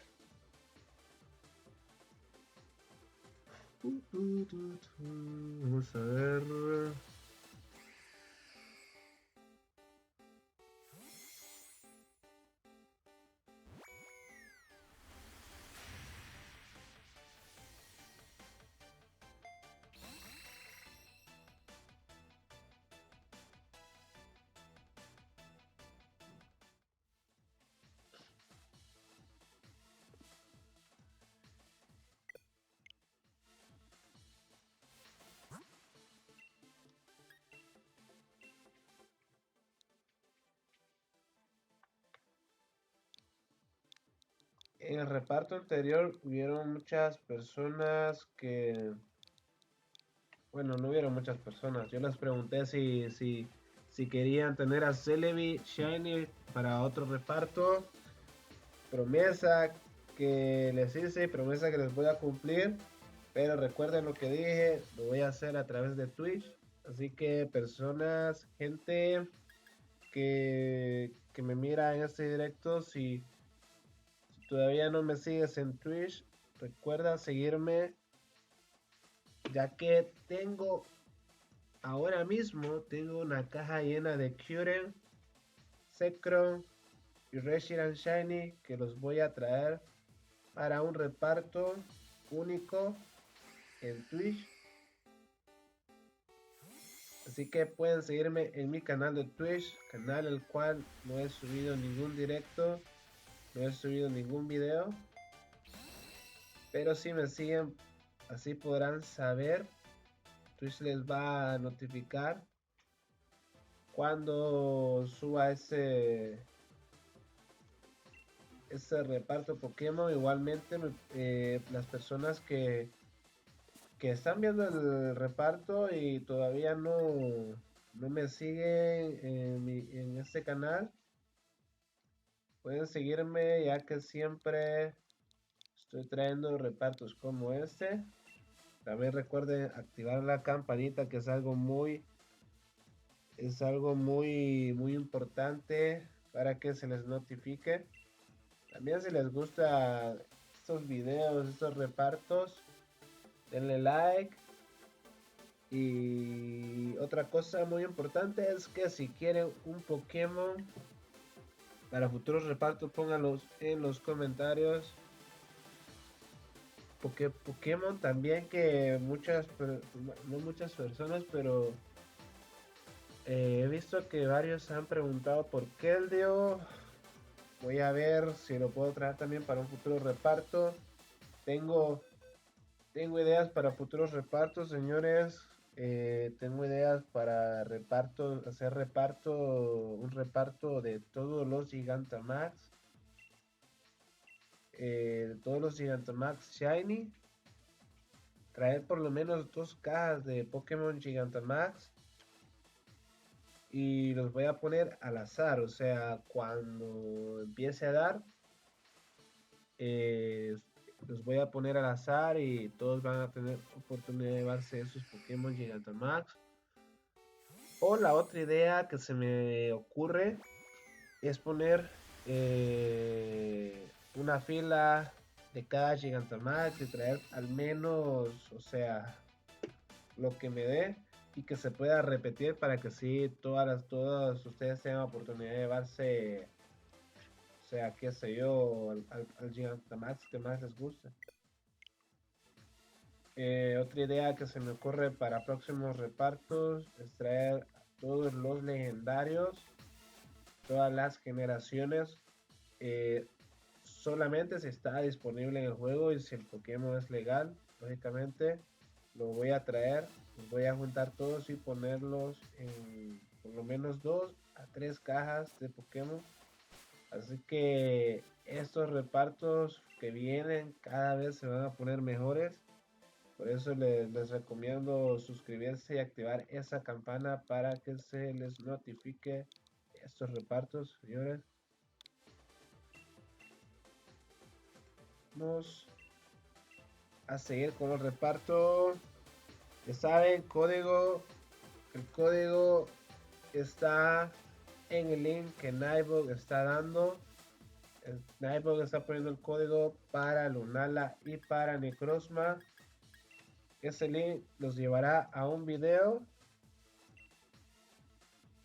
Vamos a ver. En el reparto anterior hubieron muchas personas que... Bueno, no hubieron muchas personas. Yo les pregunté si querían tener a Celebi Shiny para otro reparto. Promesa que les hice, promesa que les voy a cumplir. Pero recuerden lo que dije, lo voy a hacer a través de Twitch. Así que personas, gente que me mira en este directo, si todavía no me sigues en Twitch, recuerda seguirme, ya que ahora mismo tengo una caja llena de Kyurem, Zekrom y Reshiram Shiny que los voy a traer para un reparto único en Twitch. Así que pueden seguirme en mi canal de Twitch, canal el cual no he subido ningún directo, no he subido ningún video. Pero si me siguen, así podrán saber. Twitch les va a notificar cuando suba ese reparto Pokémon. Igualmente, las personas que están viendo el reparto y todavía no me siguen en este canal, pueden seguirme, ya que siempre estoy trayendo repartos como este. También recuerden activar la campanita, que es algo muy importante para que se les notifique. También si les gusta estos videos, estos repartos, denle like. Y otra cosa muy importante es que si quieren un Pokémon para futuros repartos, pónganlos en los comentarios. Porque Pokémon también que no muchas personas, pero he visto que varios han preguntado por Keldeo. Voy a ver si lo puedo traer también para un futuro reparto. Tengo, tengo ideas para futuros repartos, señores. Tengo ideas para repartos, un reparto de todos los Gigantamax. De todos los Gigantamax Shiny. Traer por lo menos 2 cajas de Pokémon Gigantamax. Y los voy a poner al azar, o sea, cuando empiece a dar, eh, los voy a poner al azar y todos van a tener oportunidad de llevarse esos Pokémon Gigantamax. O la otra idea que se me ocurre es poner una fila de cada Gigantamax y traer al menos, o sea, lo que me dé y que se pueda repetir para que sí todos ustedes tengan oportunidad de llevarse, o sea, qué sé yo, al Gigantamax que más les guste. Otra idea que se me ocurre para próximos repartos es traer todos los legendarios, todas las generaciones, solamente si está disponible en el juego y si el Pokémon es legal, lógicamente lo voy a traer, los voy a juntar todos y ponerlos en por lo menos 2 a 3 cajas de Pokémon. Así que estos repartos que vienen cada vez se van a poner mejores. Por eso les recomiendo suscribirse y activar esa campana para que se les notifique estos repartos, señores. Vamos a seguir con el reparto. Ya saben, el código está en el link que Nightbot está dando. Nightbot está poniendo el código para Lunala y para Necrozma. Ese link los llevará a un video.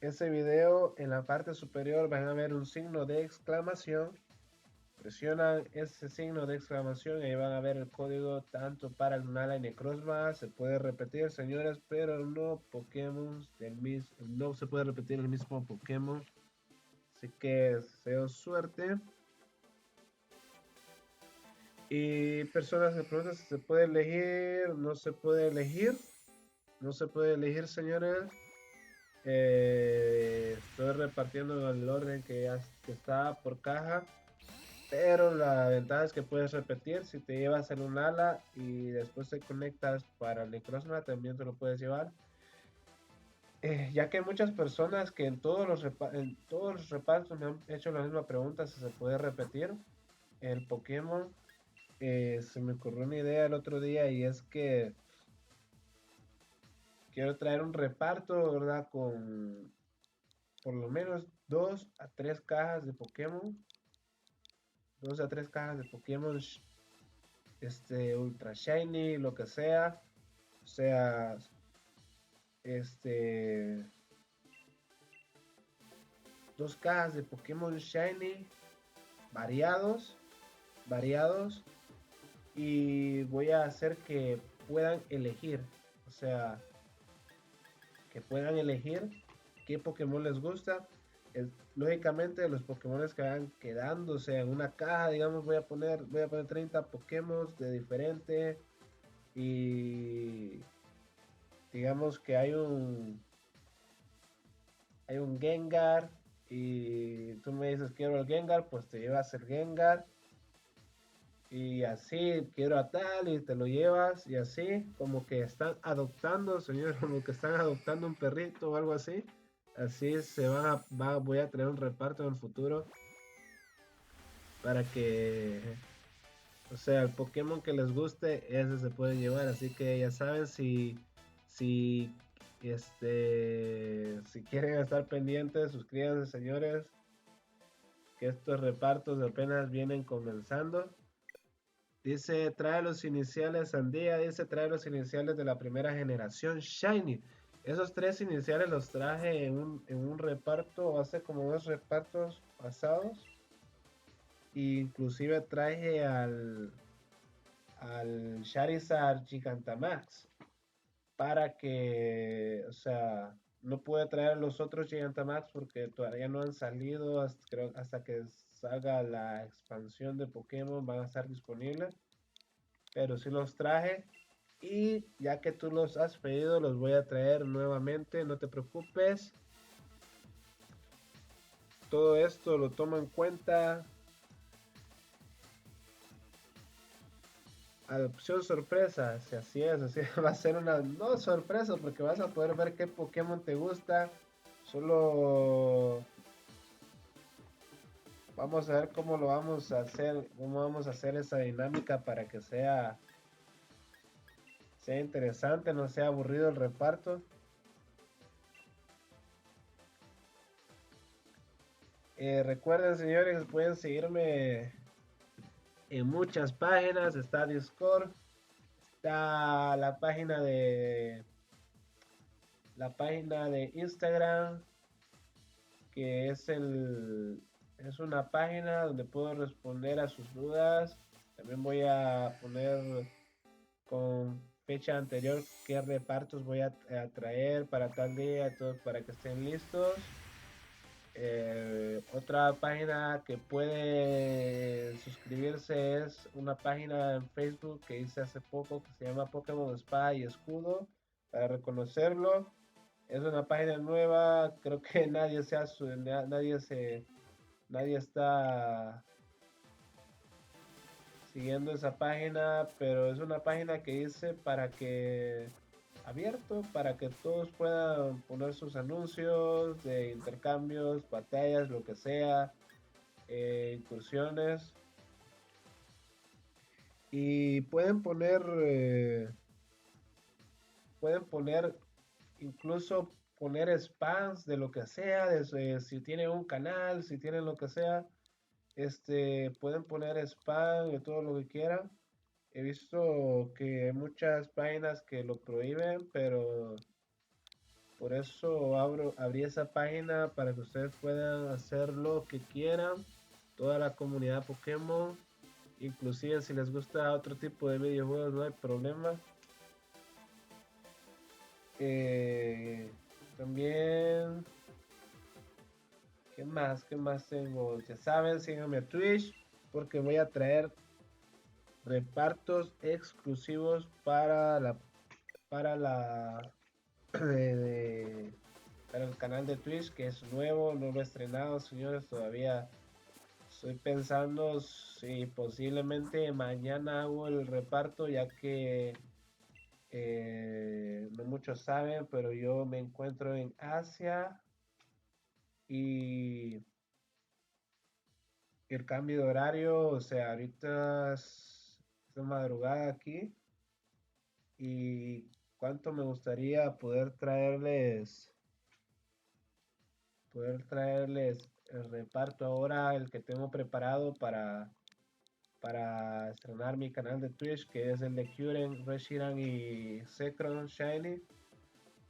Ese video en la parte superior van a ver un signo de exclamación. Presionan ese signo de exclamación y ahí van a ver el código tanto para Lunala y Necrozma. Se puede repetir, señores, pero no Pokémon no se puede repetir el mismo Pokémon. Así que deseo suerte. Y personas se preguntan si se puede elegir, no se puede elegir. No se puede elegir, señores. Estoy repartiendo en el orden que está por caja. Pero la ventaja es que puedes repetir. Si te llevas en un ala y después te conectas para el Necrozma, también te lo puedes llevar. Ya que hay muchas personas que en todos los repartos me han hecho la misma pregunta si se puede repetir el Pokémon. Se me ocurrió una idea el otro día y es que quiero traer un reparto, ¿verdad? Con por lo menos 2 a 3 cajas de Pokémon. 2 a 3 cajas de Pokémon Ultra Shiny, lo que sea. O sea, este 2 cajas de Pokémon Shiny variados. Y voy a hacer que puedan elegir. O sea, que puedan elegir qué Pokémon les gusta. Lógicamente los Pokémon que van quedándose en una caja, digamos, voy a poner 30 Pokémon de diferente y digamos que hay un Gengar y tú me dices quiero el Gengar, pues te llevas el Gengar y así quiero a tal y te lo llevas y así como que están adoptando, señor, como que están adoptando un perrito o algo así. Así voy a traer un reparto en el futuro para que, o sea, el Pokémon que les guste, ese se pueden llevar. Así que ya saben si, si quieren estar pendientes, suscríbanse, señores, que estos repartos apenas vienen comenzando. Dice, trae los iniciales Sandía, dice, trae los iniciales de la primera generación Shiny. Esos 3 iniciales los traje en un reparto, hace como 2 repartos pasados. Inclusive traje al Charizard Gigantamax para que, o sea, no pude traer los otros Gigantamax porque todavía no han salido, hasta que salga la expansión de Pokémon van a estar disponibles, pero sí los traje y ya que tú los has pedido los voy a traer nuevamente, no te preocupes. Todo esto lo tomo en cuenta. Adopción sorpresa, si así es, así va a ser una no sorpresa porque vas a poder ver qué Pokémon te gusta. Solo vamos a ver cómo lo vamos a hacer, cómo vamos a hacer esa dinámica para que sea interesante, no sea aburrido el reparto. Recuerden, señores, pueden seguirme en muchas páginas. Está Discord, está la página de Instagram, que es una página donde puedo responder a sus dudas. También voy a poner con fecha anterior qué repartos voy a traer para tal día, todos para que estén listos. Otra página que puede suscribirse es una página en Facebook que hice hace poco que se llama Pokémon Espada y Escudo para reconocerlo. Es una página nueva, creo que nadie está siguiendo esa página, pero es una página que hice para que abierto para que todos puedan poner sus anuncios de intercambios, batallas, lo que sea, incursiones. Y pueden poner, incluso poner spams de lo que sea, si tienen un canal, si tienen lo que sea, pueden poner spam de todo lo que quieran. He visto que hay muchas páginas que lo prohíben, pero por eso abrí esa página para que ustedes puedan hacer lo que quieran. Toda la comunidad Pokémon, inclusive si les gusta otro tipo de videojuegos, no hay problema. También, ¿qué más? ¿Qué más tengo? Ya saben, síganme a Twitch porque voy a traer repartos exclusivos para la para el canal de Twitch que es nuevo, no lo he estrenado, señores, todavía estoy pensando si posiblemente mañana hago el reparto, ya que no muchos saben, pero yo me encuentro en Asia y el cambio de horario, o sea, ahorita es de madrugada aquí y cuánto me gustaría poder traerles el reparto ahora, el que tengo preparado para estrenar mi canal de Twitch, que es el de Kyurem, Reshiram y Zekrom Shiny.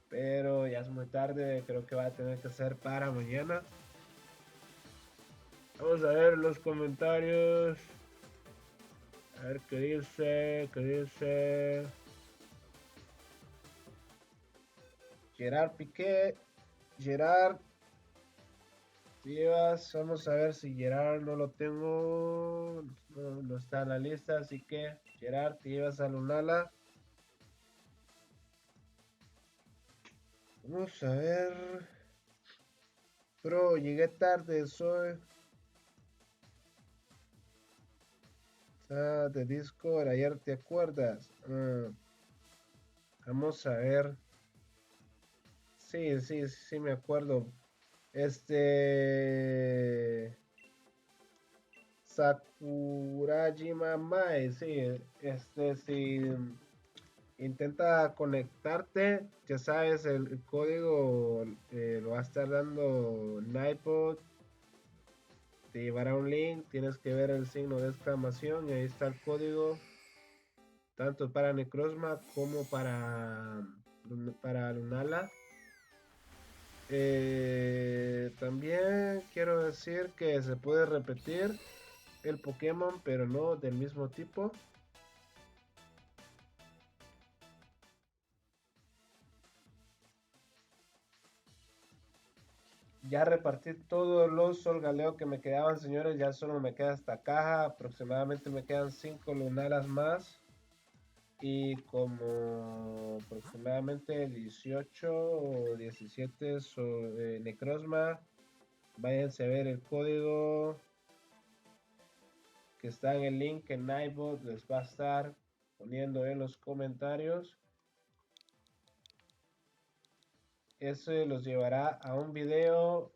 Pero ya es muy tarde, creo que va a tener que ser para mañana. Vamos a ver los comentarios. A ver qué dice. Gerard Piqué. Gerard Vivas. Vamos a ver si Gerard no lo tengo. No está en la lista, así que Gerard, te llevas a Lunala. Vamos a ver. Bro, llegué tarde, soy. De Discord, ayer te acuerdas. Vamos a ver. Sí, sí, sí me acuerdo. Este. Sakurajima Mae, sí, si intenta conectarte, ya sabes, el código lo va a estar dando Nightbot, te llevará un link, tienes que ver el signo de exclamación y ahí está el código, tanto para Necrozma como para Lunala. También quiero decir que se puede repetir el Pokémon, pero no del mismo tipo. Ya repartí todos los Solgaleo que me quedaban, señores. Ya solo me queda esta caja. Aproximadamente me quedan 5 lunaras más. Y como aproximadamente 18 o 17 Necrozma. Váyanse a ver el código que está en el link que Nightbot les va a estar poniendo en los comentarios. Ese los llevará a un video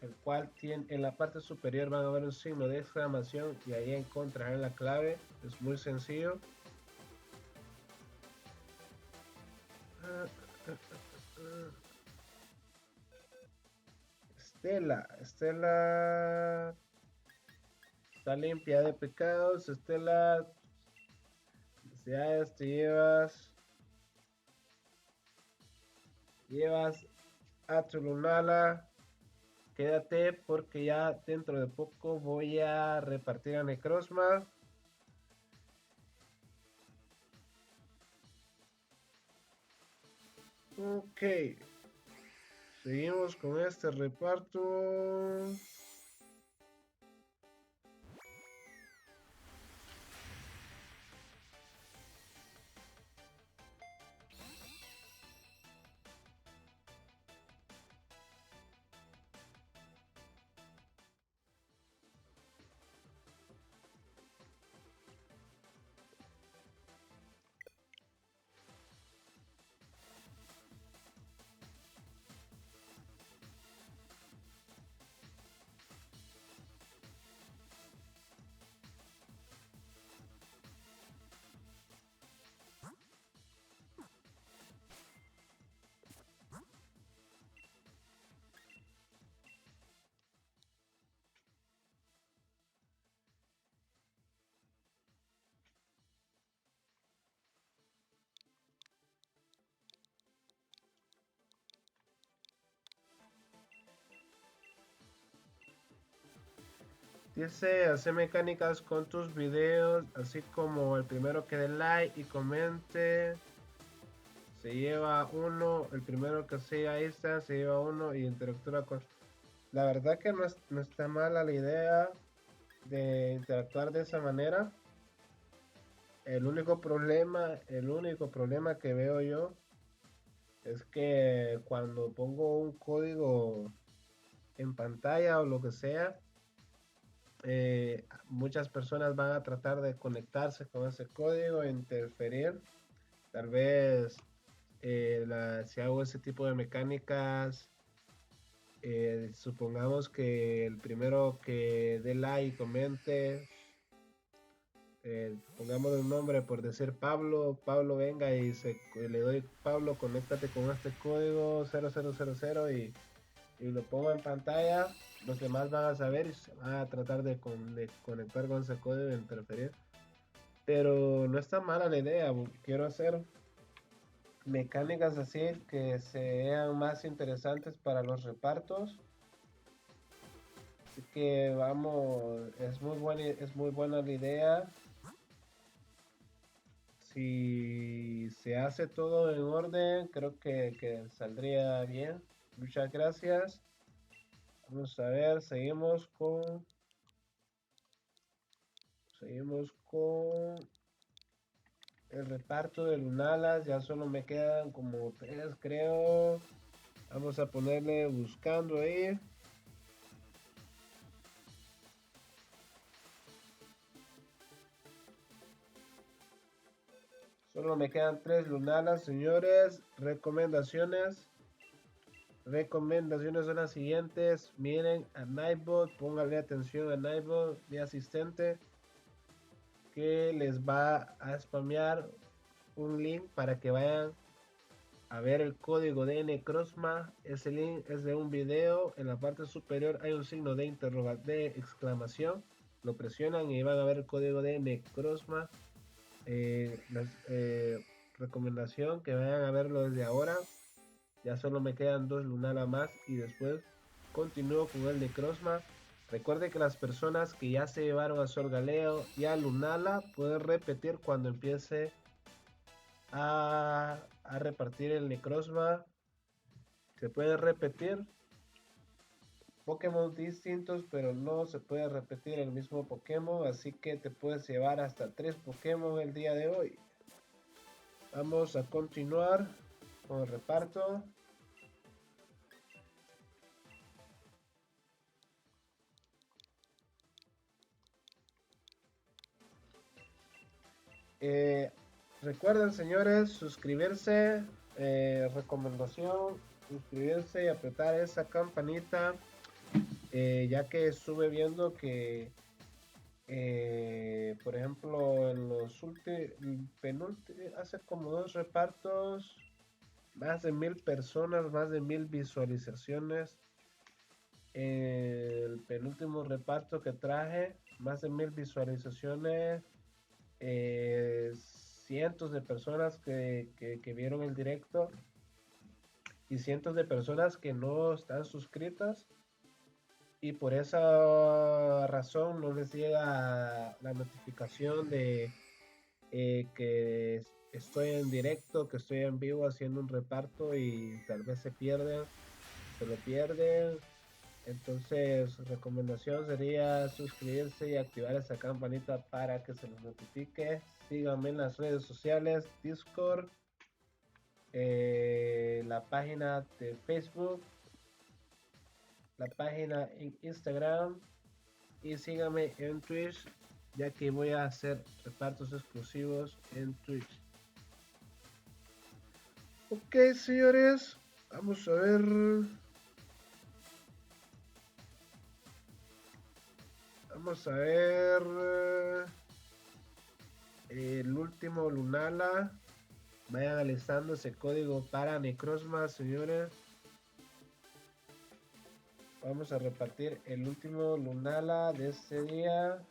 el cual tiene, en la parte superior van a ver un signo de exclamación y ahí encontrarán la clave. Es muy sencillo. Estela está limpia de pecados. Estela, felicidades, te llevas a tu Lunala. Quédate porque ya dentro de poco voy a repartir a Necrozma. Ok. Seguimos con este reparto. Dice, hace mecánicas con tus videos, así como el primero que dé like y comente, se lleva uno, el primero que siga Insta se lleva uno y interactúa con... La verdad que no está mala la idea de interactuar de esa manera. El único problema que veo yo es que cuando pongo un código en pantalla o lo que sea, muchas personas van a tratar de conectarse con ese código e interferir. Tal vez si hago ese tipo de mecánicas, supongamos que el primero que dé like y comente, pongamos un nombre por decir Pablo, Pablo venga y le doy Pablo, conéctate con este código 0000 y lo pongo en pantalla, los demás van a saber y se van a tratar de conectar con ese código e interferir. Pero no está mala la idea, quiero hacer mecánicas así que sean más interesantes para los repartos. Así que vamos, es muy buena la idea. Si se hace todo en orden, creo que saldría bien. Muchas gracias. Vamos a ver, seguimos con el reparto de Lunalas. Ya solo me quedan como 3, creo. Vamos a ponerle buscando ahí. Solo me quedan 3 Lunalas, señores. Recomendaciones son las siguientes. Miren a Nightbot, pónganle atención a Nightbot, mi asistente, que les va a spamear un link para que vayan a ver el código de Necrozma. Ese link es de un video. En la parte superior hay un signo de exclamación. Lo presionan y van a ver el código de Necrozma. Recomendación que vayan a verlo desde ahora. Ya solo me quedan 2 Lunala más y después continúo con el Necrozma. Recuerde que las personas que ya se llevaron a Sorgaleo y a Lunala pueden repetir cuando empiece a repartir el Necrozma. Se puede repetir Pokémon distintos, pero no se puede repetir el mismo Pokémon, así que te puedes llevar hasta 3 Pokémon el día de hoy. Vamos a continuar con el reparto. Recuerden, señores, suscribirse, recomendación, suscribirse y apretar esa campanita, ya que estuve viendo que, por ejemplo, en los últimos, hace como 2 repartos, más de 1000 personas, más de 1000 visualizaciones. El penúltimo reparto que traje, más de 1000 visualizaciones. Cientos de personas que vieron el directo y cientos de personas que no están suscritas y por esa razón no les llega la notificación de que estoy en directo, que estoy en vivo haciendo un reparto y tal vez se pierden. se lo pierden. Entonces, recomendación sería suscribirse y activar esa campanita para que se los notifique. Síganme en las redes sociales, Discord, la página de Facebook, la página en Instagram y síganme en Twitch, ya que voy a hacer repartos exclusivos en Twitch. Ok, señores, vamos a ver. Vamos a ver el último Lunala. Vayan alistando ese código para Necrozma, señores. Vamos a repartir el último Lunala de este día.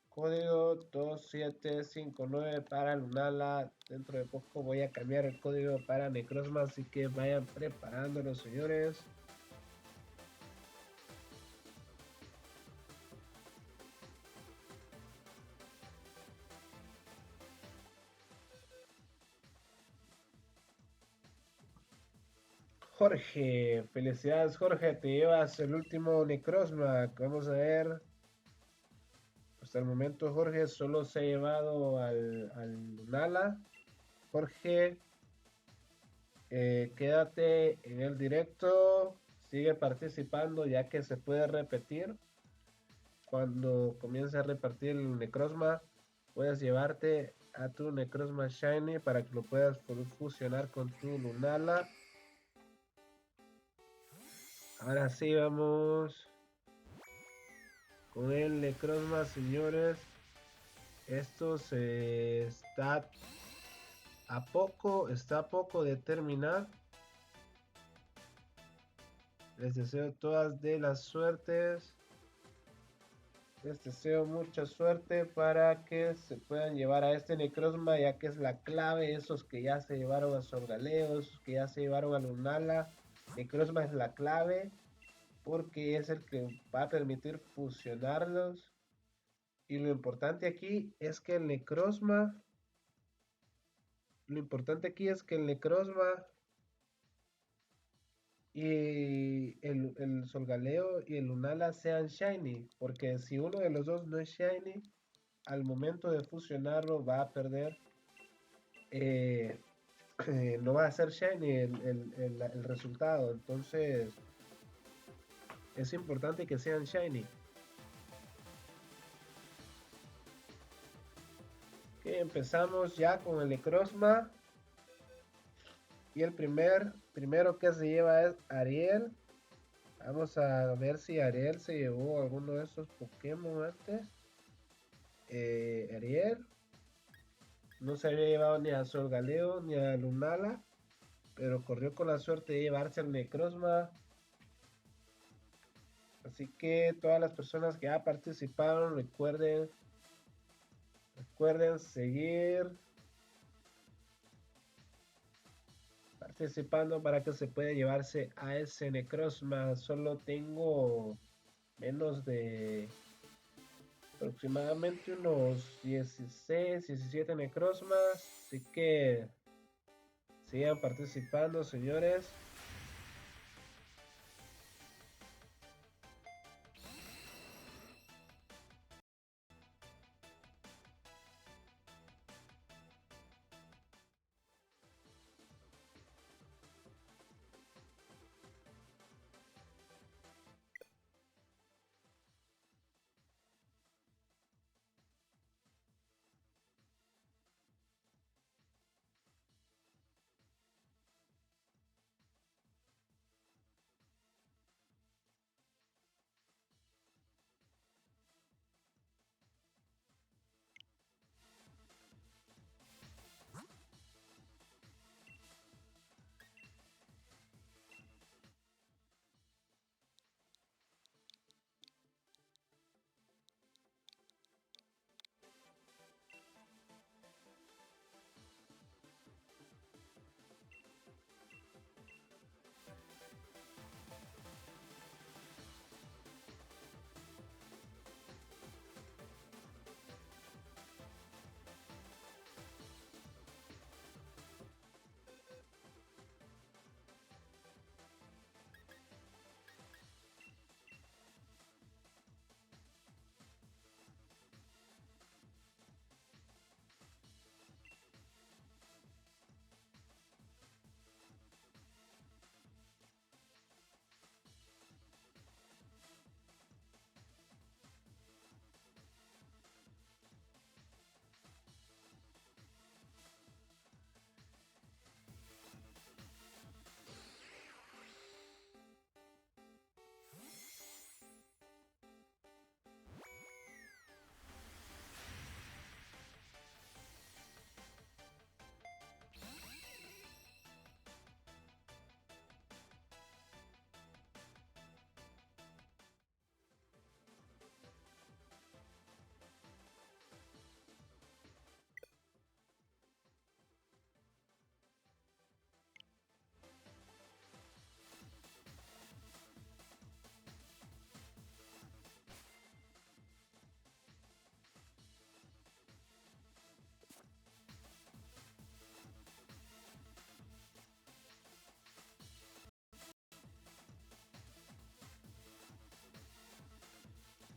Código 2759 para Lunala. Dentro de poco voy a cambiar el código para Necrozma, así que vayan preparándolo, señores. Jorge, felicidades Jorge, te llevas el último Necrozma. Vamos a ver. Hasta el momento Jorge solo se ha llevado al Lunala. Jorge, quédate en el directo, sigue participando ya que se puede repetir. Cuando comience a repartir el Necrozma, puedes llevarte a tu Necrozma Shiny para que lo puedas fusionar con tu Lunala. Ahora sí vamos con el Necrozma, señores. Esto se está está a poco de terminar. Les deseo todas de las suertes. Les deseo mucha suerte para que se puedan llevar a este Necrozma, ya que es la clave. Esos que ya se llevaron a Solgaleo, esos que ya se llevaron a Lunala. Necrozma es la clave porque es el que va a permitir fusionarlos. Y lo importante aquí es que el Necrozma. Lo importante aquí es que el Necrozma y el Solgaleo y el Lunala sean Shiny. Porque si uno de los dos no es Shiny, al momento de fusionarlo va a perder, no va a ser shiny el resultado. Entonces es importante que sean shiny. Okay, empezamos ya con el Necrozma y el primero que se lleva es Ariel. Vamos a ver si Ariel se llevó alguno de esos Pokémon antes. Ariel no se había llevado ni a Solgaleo ni a Lunala, pero corrió con la suerte de llevarse al Necrozma. Así que todas las personas que ya participaron, recuerden seguir participando para que se pueda llevarse a ese Necrozma. Solo tengo menos de aproximadamente unos 16, 17 Necrozmas. Así que sigan participando, señores.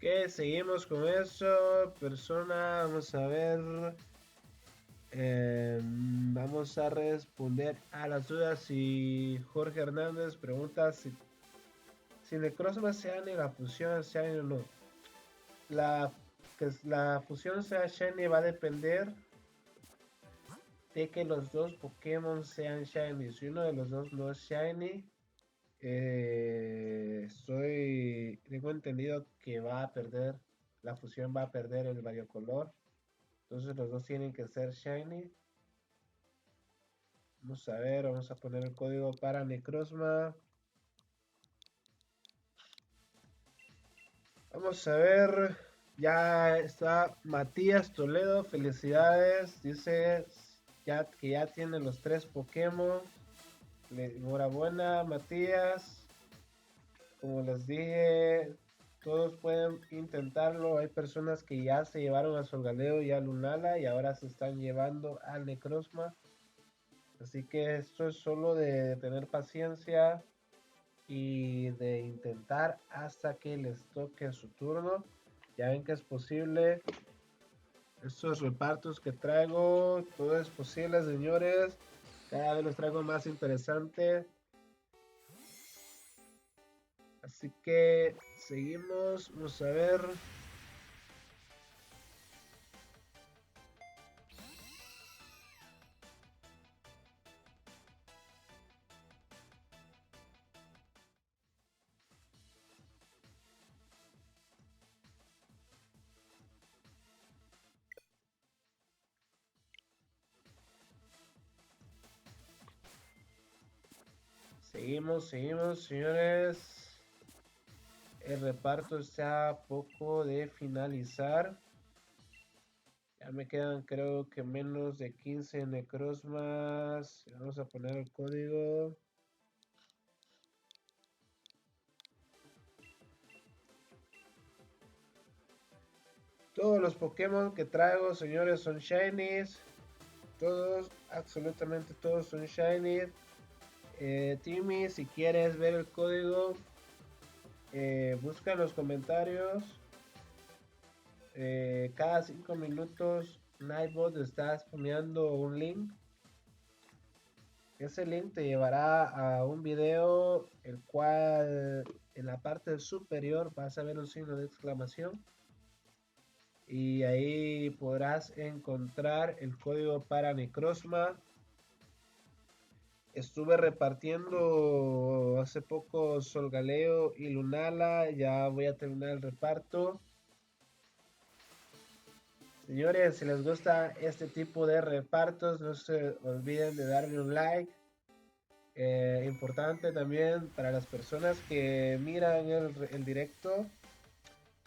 Que seguimos con eso. Persona, vamos a ver. Vamos a responder a las dudas. Y Jorge Hernández pregunta si Necrozma sea Shiny, la fusión sea Shiny o no. La fusión sea Shiny va a depender de que los dos Pokémon sean Shiny. Si uno de los dos no es Shiny, tengo entendido que va a perder, la fusión va a perder el variocolor. Entonces los dos tienen que ser Shiny. Vamos a ver, vamos a poner el código para Necrozma. Vamos a ver, ya está Matías Toledo, felicidades. Dice que ya tiene los 3 Pokémon. Enhorabuena, Matías. Como les dije, todos pueden intentarlo. Hay personas que ya se llevaron a Solgaleo y a Lunala y ahora se están llevando al Necrozma. Así que esto es solo de tener paciencia y de intentar hasta que les toque su turno. Ya ven que es posible. Estos repartos que traigo, todo es posible, señores. Cada vez los traigo más interesante. Así que seguimos. Vamos a ver. Seguimos, señores. El reparto está a poco de finalizar. Ya me quedan creo que menos de 15 Necrozmas. Vamos a poner el código. Todos los Pokémon que traigo, señores, son Shinies. Todos, absolutamente todos son Shinies. Timmy, si quieres ver el código, busca en los comentarios. Cada 5 minutos Nightbot está spameando un link. Ese link te llevará a un video el cual en la parte superior vas a ver un signo de exclamación y ahí podrás encontrar el código para Necrozma. Estuve repartiendo hace poco Solgaleo y Lunala, ya voy a terminar el reparto. Señores, si les gusta este tipo de repartos, no se olviden de darle un like. Importante también para las personas que miran el directo,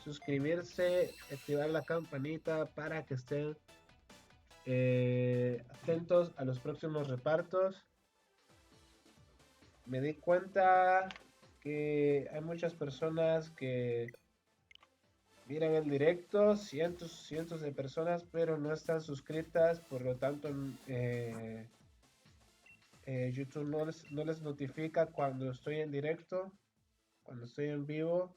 suscribirse, activar la campanita para que estén atentos a los próximos repartos. Me di cuenta que hay muchas personas que miran el directo, cientos de personas, pero no están suscritas, por lo tanto YouTube no les notifica cuando estoy en directo, cuando estoy en vivo.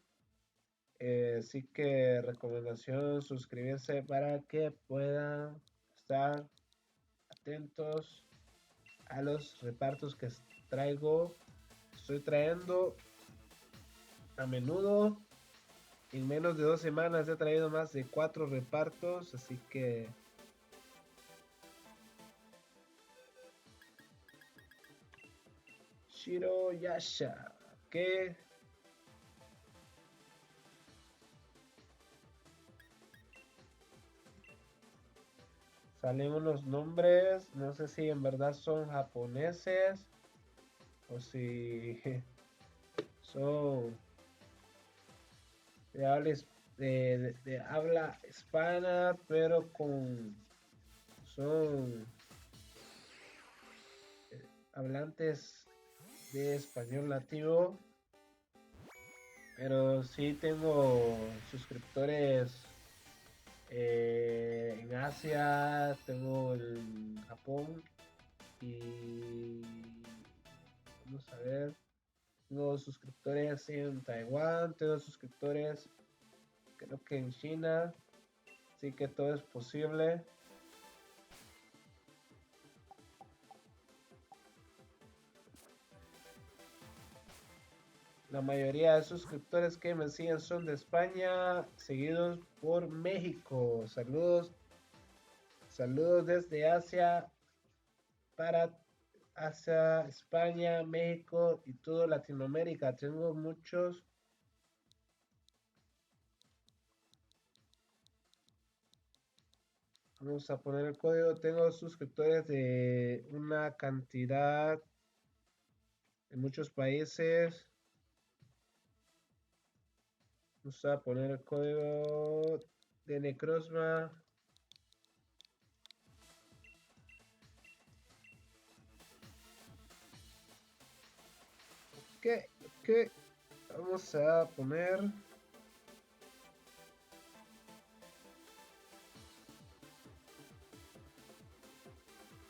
Así que recomendación suscribirse para que puedan estar atentos a los repartos que traigo. Estoy trayendo a menudo. En menos de 2 semanas he traído más de 4 repartos, así que Shiro Yasha, que salen unos nombres, no sé si en verdad son japoneses o si son de habla, de habla hispana, pero son hablantes de español nativo. Pero sí tengo suscriptores en Asia, tengo en Japón y vamos a ver, tengo suscriptores en Taiwán, tengo suscriptores Creo que en China sí que todo es posible. La mayoría de suscriptores que me siguen son de España, seguidos por México. Saludos, saludos desde Asia para Asia, España, México y toda Latinoamérica. Tengo muchos. Vamos a poner el código. Tengo suscriptores de una cantidad en muchos países. Vamos a poner el código de Necrozma. Ok. Vamos a poner.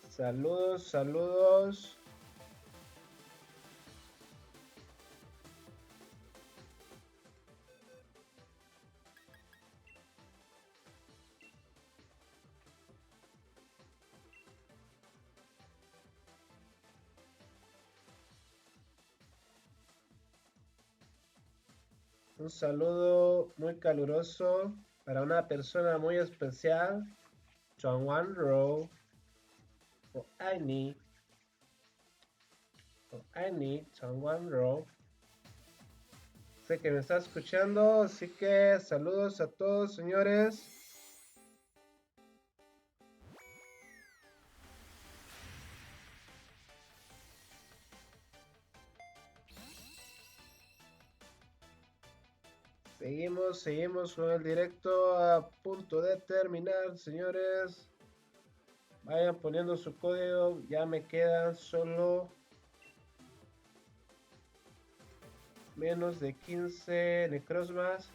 Saludos, saludos. Un saludo muy caluroso para una persona muy especial, Chongwan Ro, o Annie, Chongwan Ro. Sé que me está escuchando, así que saludos a todos, señores. Seguimos con el directo a punto de terminar, señores. Vayan poniendo su código, ya me quedan solo menos de 15 necrosmas.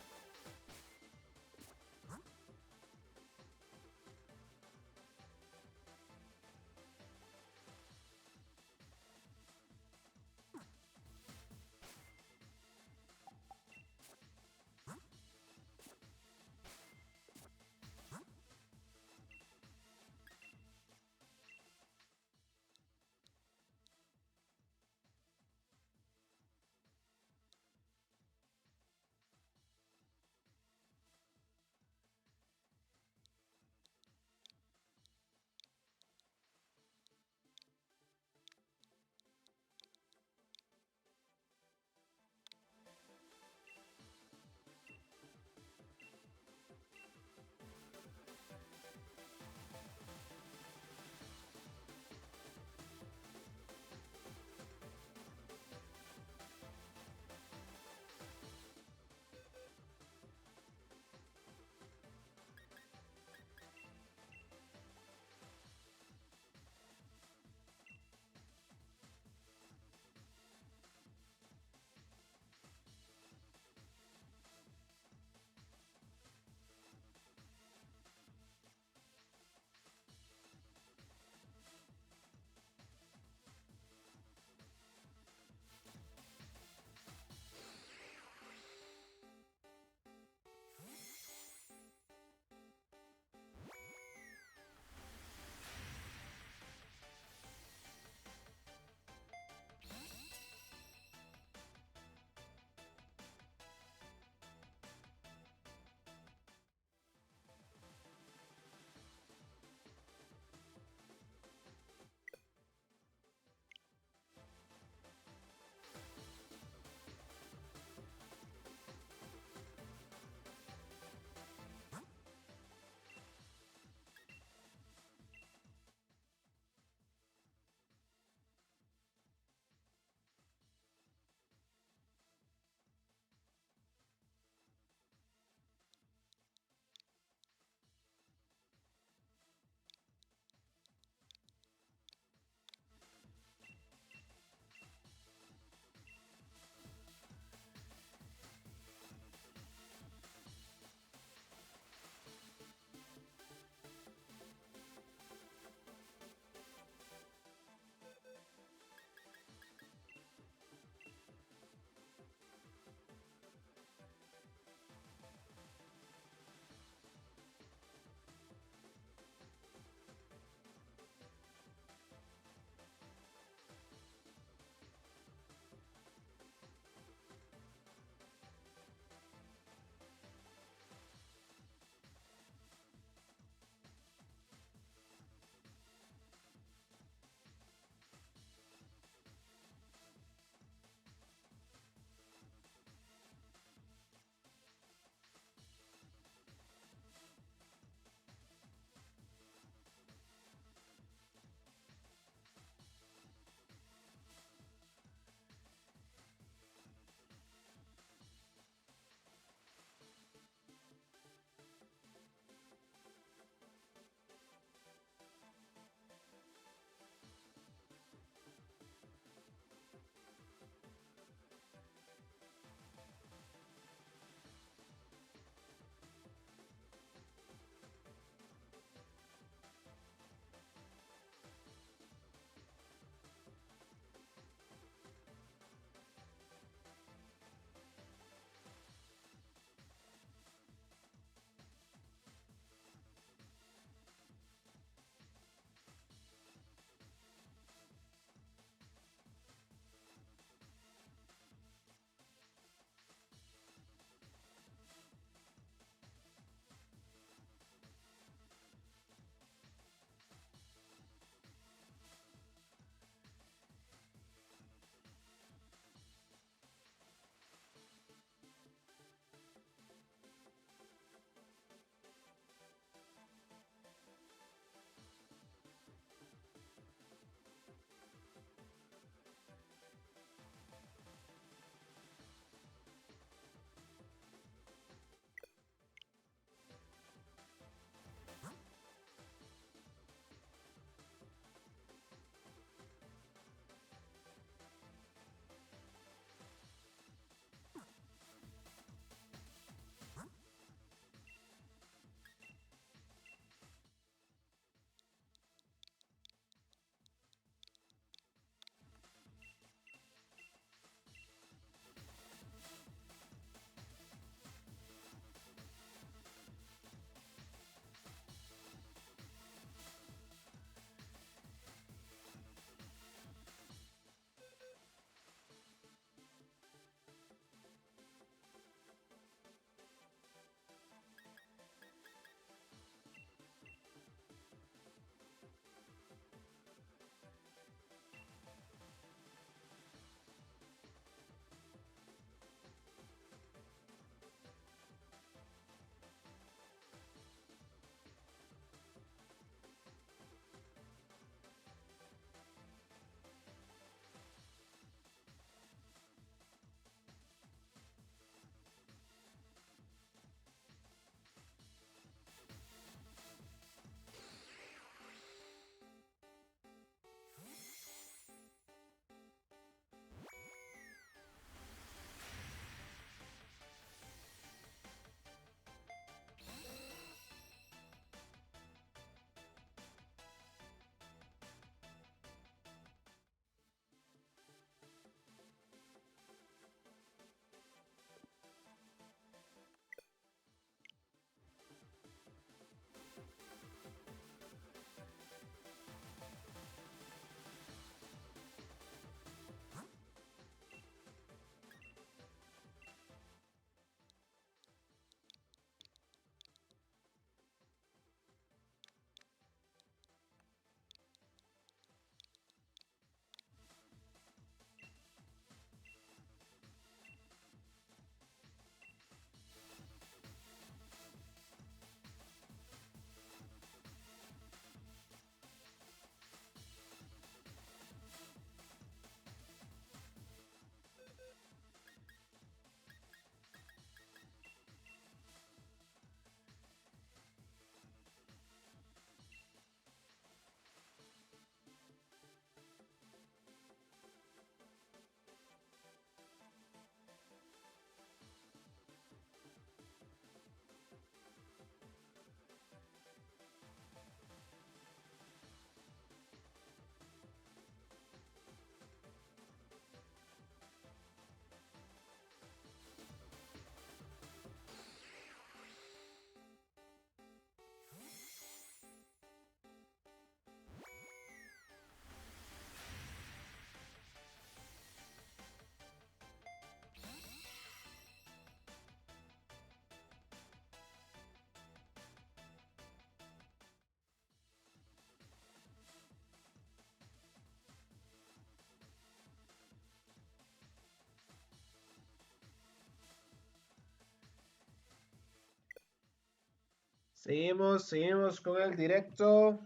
Seguimos con el directo.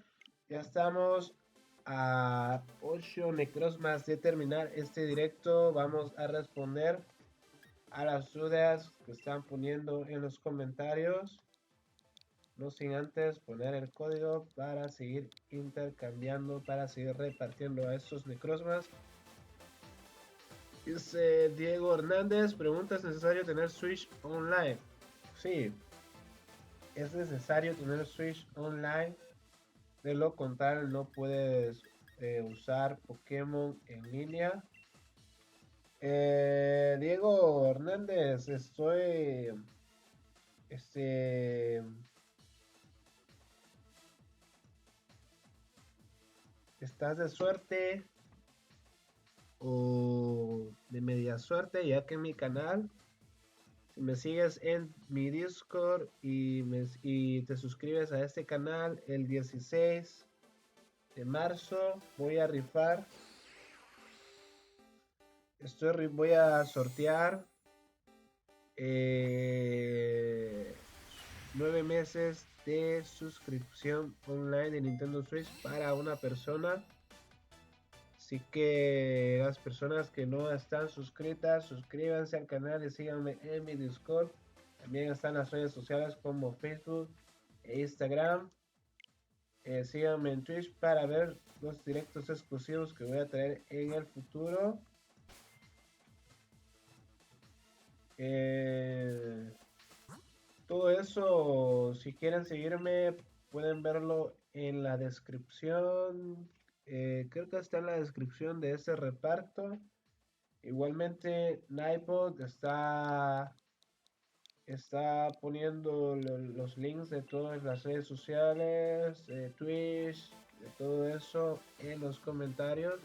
Ya estamos a 8 necrosmas de terminar este directo. Vamos a responder a las dudas que están poniendo en los comentarios. No sin antes poner el código para seguir intercambiando, para seguir repartiendo a estos necrosmas. Dice Diego Hernández, pregunta, ¿es necesario tener Switch online? Sí, es necesario tener Switch online. De lo contrario, no puedes usar Pokémon en línea. Diego Hernández, este, estás de suerte o de media suerte, ya que en mi canal, si me sigues en mi Discord y te suscribes a este canal el 16 de marzo, voy a rifar, voy a sortear 9 meses de suscripción online de Nintendo Switch para una persona. Así que las personas que no están suscritas, suscríbanse al canal y síganme en mi Discord. También están las redes sociales como Facebook e Instagram. Síganme en Twitch para ver los directos exclusivos que voy a traer en el futuro. Todo eso, si quieren seguirme, pueden verlo en la descripción. Creo que está en la descripción de este reparto. Igualmente, Nightbot está poniendo los links de todas las redes sociales, Twitch, de todo eso en los comentarios.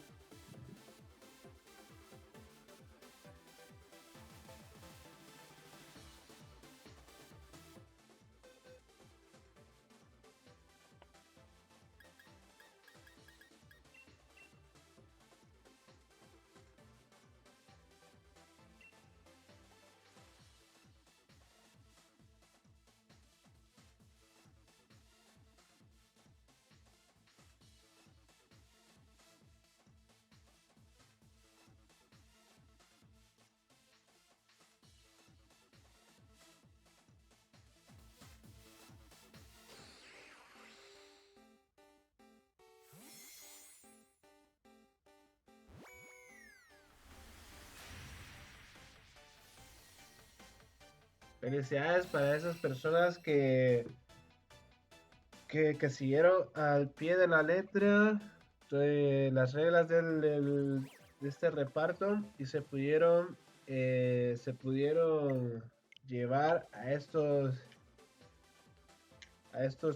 Felicidades para esas personas que siguieron al pie de la letra las reglas de este reparto y se pudieron llevar a estos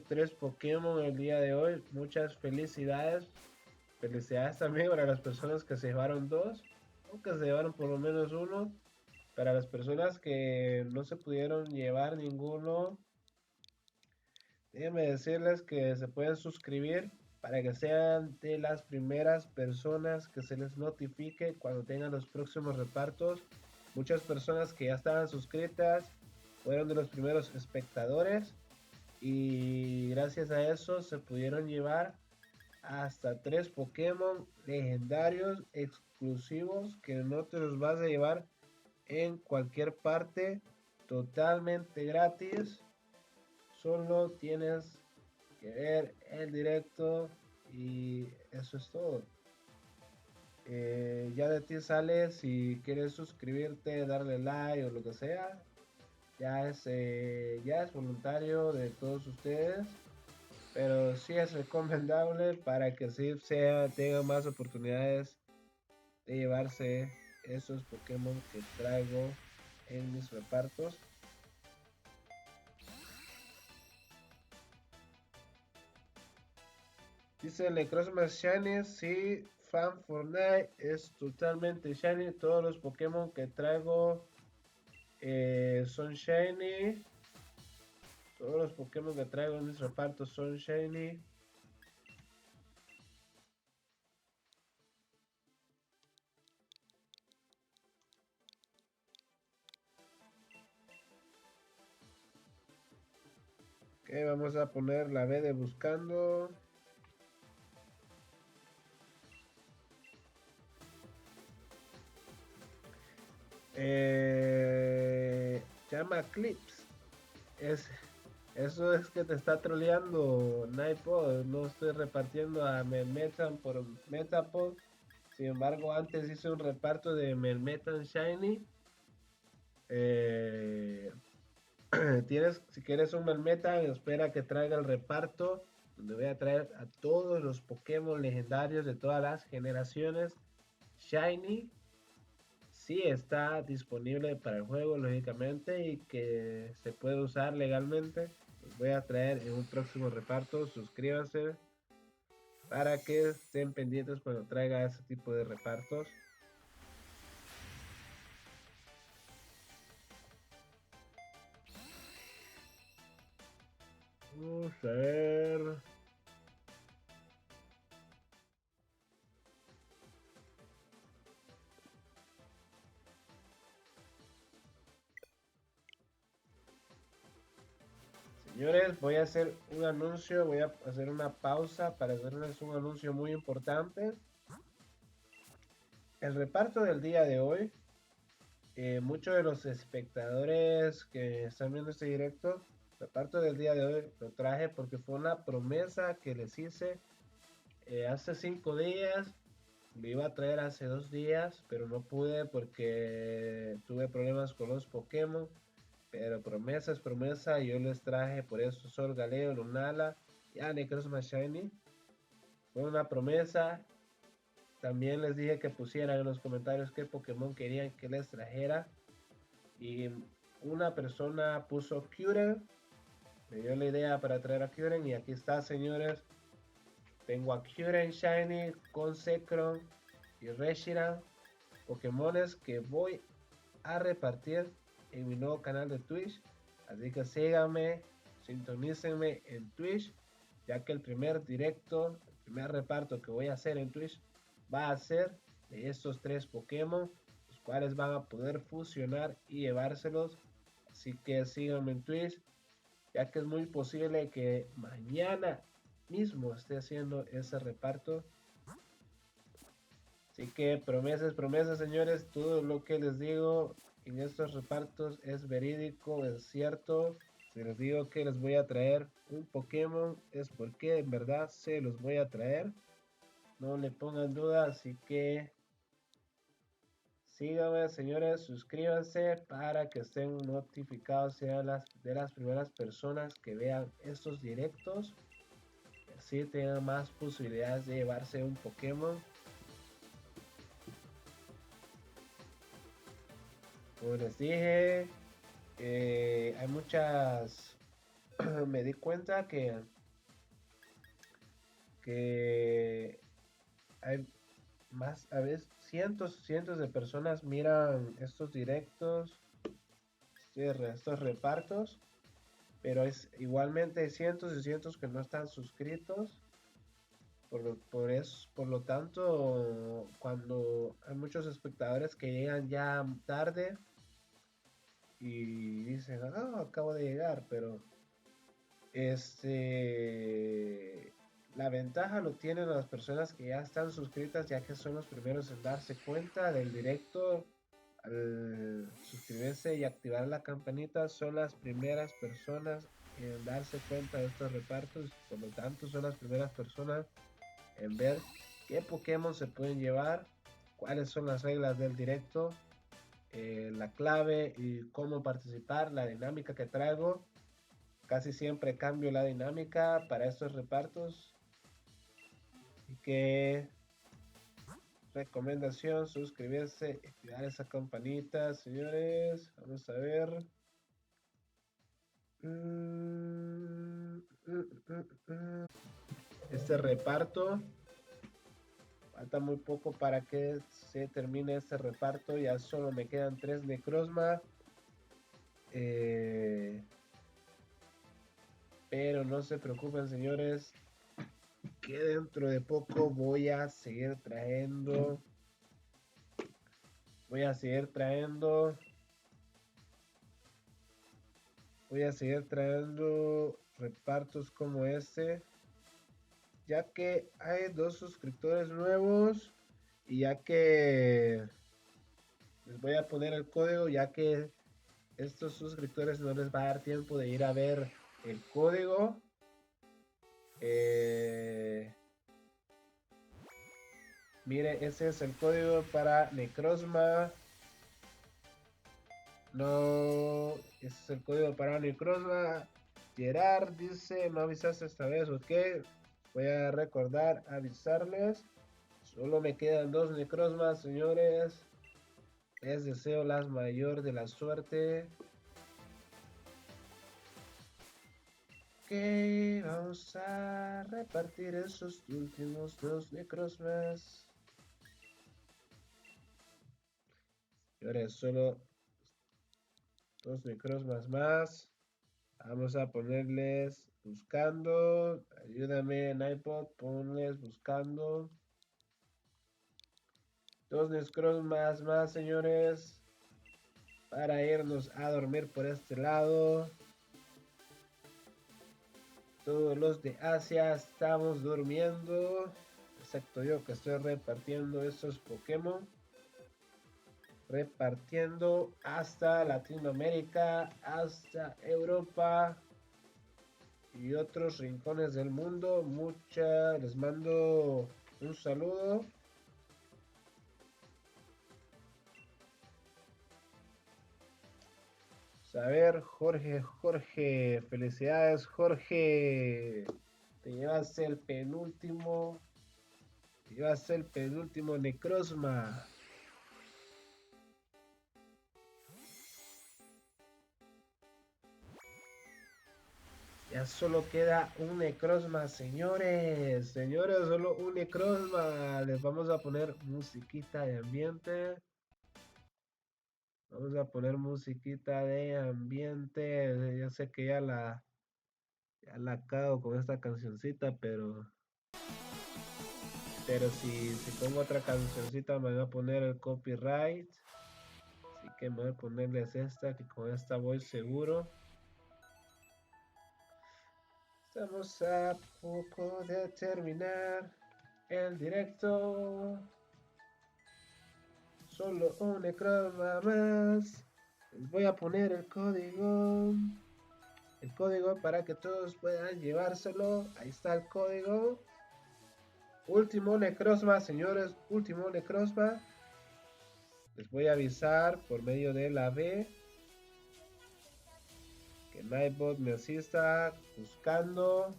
3 Pokémon el día de hoy. Muchas felicidades. Felicidades también para las personas que se llevaron 2 o que se llevaron por lo menos uno. Para las personas que no se pudieron llevar ninguno, déjenme decirles que se pueden suscribir para que sean de las primeras personas que se les notifique cuando tengan los próximos repartos. Muchas personas que ya estaban suscritas fueron de los primeros espectadores y gracias a eso se pudieron llevar hasta 3 Pokémon legendarios exclusivos que no te los vas a llevar en cualquier parte, totalmente gratis. Solo tienes que ver el directo y eso es todo. Ya de ti sale si quieres suscribirte, darle like o lo que sea. Ya es voluntario de todos ustedes. Pero sí es recomendable para que sí tenga más oportunidades de llevarse esos Pokémon que traigo en mis repartos. Dice Necrozma Shiny, sí, Fan Fortnite es totalmente Shiny. Todos los Pokémon que traigo son Shiny. Todos los Pokémon que traigo en mis repartos son Shiny. Ok, Vamos a poner la B de buscando. Llama Clips. Eso es que te está troleando Nightpod. No estoy repartiendo a Melmetal por Metapod. Sin embargo, antes hice un reparto de Melmetal Shiny. Eh, si quieres un Melmetal, espera que traiga el reparto. Donde voy a traer a todos los Pokémon legendarios de todas las generaciones. Shiny. Sí está disponible para el juego, lógicamente, y que se puede usar legalmente. Los voy a traer en un próximo reparto. Suscríbanse para que estén pendientes cuando traiga ese tipo de repartos. Vamos a ver. Señores, voy a hacer un anuncio, voy a hacer una pausa para hacerles un anuncio muy importante. El reparto del día de hoy, muchos de los espectadores que están viendo este directo, el reparto del día de hoy lo traje porque fue una promesa que les hice hace 5 días. Lo iba a traer hace 2 días, pero no pude porque tuve problemas con los Pokémon. Pero promesa es promesa, yo les traje por eso Sol, Galeo, Lunala y Necrozma Shiny. Fue una promesa. También les dije que pusieran en los comentarios qué Pokémon querían que les trajera. Y una persona puso Kyurem, me dio la idea para traer a Kyurem. Y aquí está, señores. Tengo a Kyurem Shiny con Zekrom y Reshiram. Pokémones que voy a repartir en mi nuevo canal de Twitch. Así que síganme, sintonícenme en Twitch, ya que el primer directo, el primer reparto que voy a hacer en Twitch va a ser de estos 3 Pokémon, los cuales van a poder fusionar y llevárselos. Así que síganme en Twitch, ya que es muy posible que mañana mismo esté haciendo ese reparto. Así que promesas, promesas, señores, todo lo que les digo en estos repartos es verídico, es cierto. Si les digo que les voy a traer un Pokémon, es porque en verdad se los voy a traer. No le pongan duda, así que síganme, señores, suscríbanse para que estén notificados, sean de las primeras personas que vean estos directos. Así tengan más posibilidades de llevarse un Pokémon. Como les dije, hay muchas, me di cuenta que hay más, a veces cientos de personas miran estos directos, estos repartos, pero es igualmente hay cientos y cientos que no están suscritos. Por lo tanto, cuando hay muchos espectadores que llegan ya tarde y dicen, ah, acabo de llegar, pero la ventaja lo tienen las personas que ya están suscritas, ya que son los primeros en darse cuenta del directo. Al suscribirse y activar la campanita, son las primeras personas en darse cuenta de estos repartos. Por lo tanto, son las primeras personas en ver qué Pokémon se pueden llevar, cuáles son las reglas del directo, la clave y cómo participar, la dinámica que traigo. Casi siempre cambio la dinámica para estos repartos. Así que recomendación, suscribirse, activar esa campanita, señores. Vamos a ver. Este reparto. Falta muy poco para que se termine este reparto. Ya solo me quedan 3 Necrozma. Pero no se preocupen, señores, que dentro de poco voy a seguir trayendo. voy a seguir trayendo repartos como este, ya que hay 2 suscriptores nuevos y ya que les voy a poner el código, ya que estos suscriptores no les va a dar tiempo de ir a ver el código. Mire, ese es el código para Necrozma. No, ese es el código para Necrozma. Gerard dice, no avisaste esta vez, ok. Voy a recordar avisarles. Solo me quedan 2 Necrozmas, señores. Les deseo la mayor de la suerte. Ok, vamos a repartir esos últimos 2 Necrozmas. Señores, solo 2 Necrozmas más. Vamos a ponerles buscando. Ayúdame, Nightbot, ponles buscando. 2 Necrozmas más, señores. Para irnos a dormir por este lado. Todos los de Asia estamos durmiendo. Excepto yo que estoy repartiendo estos Pokémon. Repartiendo hasta Latinoamérica, hasta Europa y otros rincones del mundo. Les mando un saludo. A ver, Jorge, felicidades, Jorge. Te llevas el penúltimo. Necrozma. Ya solo queda un Necrozma, señores. Señores, solo un Necrozma. Les vamos a poner musiquita de ambiente. Vamos a poner musiquita de ambiente. Ya sé que ya la cago con esta cancioncita, pero si pongo otra cancioncita me va a poner el copyright. Así que me voy a ponerles esta, que con esta voy seguro. Estamos a poco de terminar el directo. Solo un Necrozma más. Les voy a poner el código. El código para que todos puedan llevárselo. Ahí está el código. Último Necrozma, señores. Último Necrozma. Les voy a avisar por medio de la B que Nightbot me asista buscando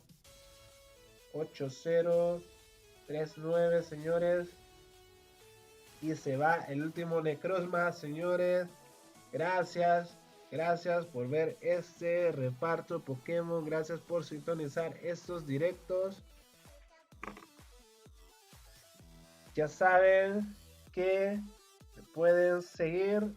8039, señores. Y se va el último Necrozma, señores. Gracias por ver este reparto Pokémon. Gracias por sintonizar estos directos. Ya saben que se pueden seguir,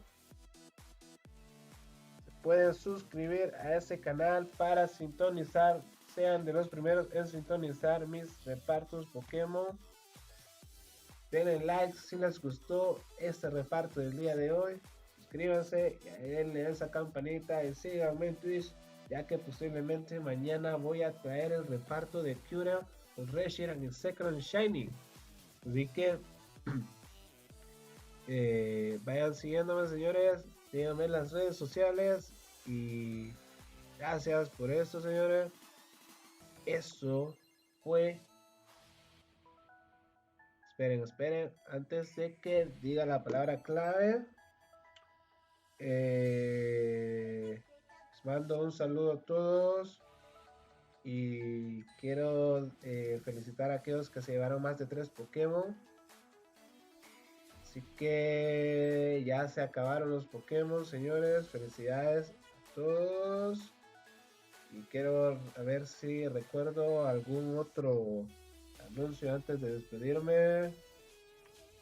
se pueden suscribir a este canal para sintonizar, sean de los primeros en sintonizar mis repartos Pokémon. Denle like si les gustó este reparto del día de hoy. Suscríbanse y denle esa campanita y síganme en Twitch, ya que posiblemente mañana voy a traer el reparto de Cura, el Reshiram y el Second Shiny. Así que vayan siguiéndome, señores. Síganme en las redes sociales. Y gracias por esto, señores. Eso fue. Esperen. Antes de que diga la palabra clave. Les mando un saludo a todos. Y quiero felicitar a aquellos que se llevaron más de 3 Pokémon. Así que ya se acabaron los Pokémon, señores. Felicidades a todos. Y quiero a ver si recuerdo algún otro anuncio antes de despedirme.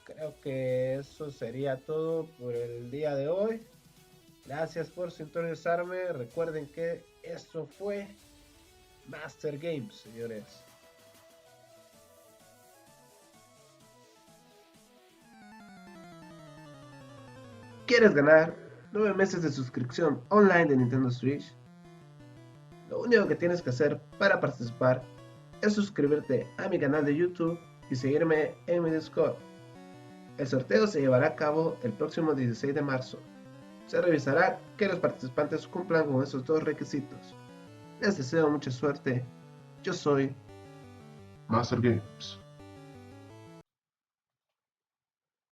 Creo que eso sería todo por el día de hoy. Gracias por sintonizarme. Recuerden que esto fue Master Games, señores. ¿Quieres ganar 9 meses de suscripción online de Nintendo Switch? Lo único que tienes que hacer para participar es suscribirte a mi canal de YouTube y seguirme en mi Discord. El sorteo se llevará a cabo el próximo 16 de marzo. Se revisará que los participantes cumplan con esos dos requisitos. Les deseo mucha suerte. Yo soy Master Games.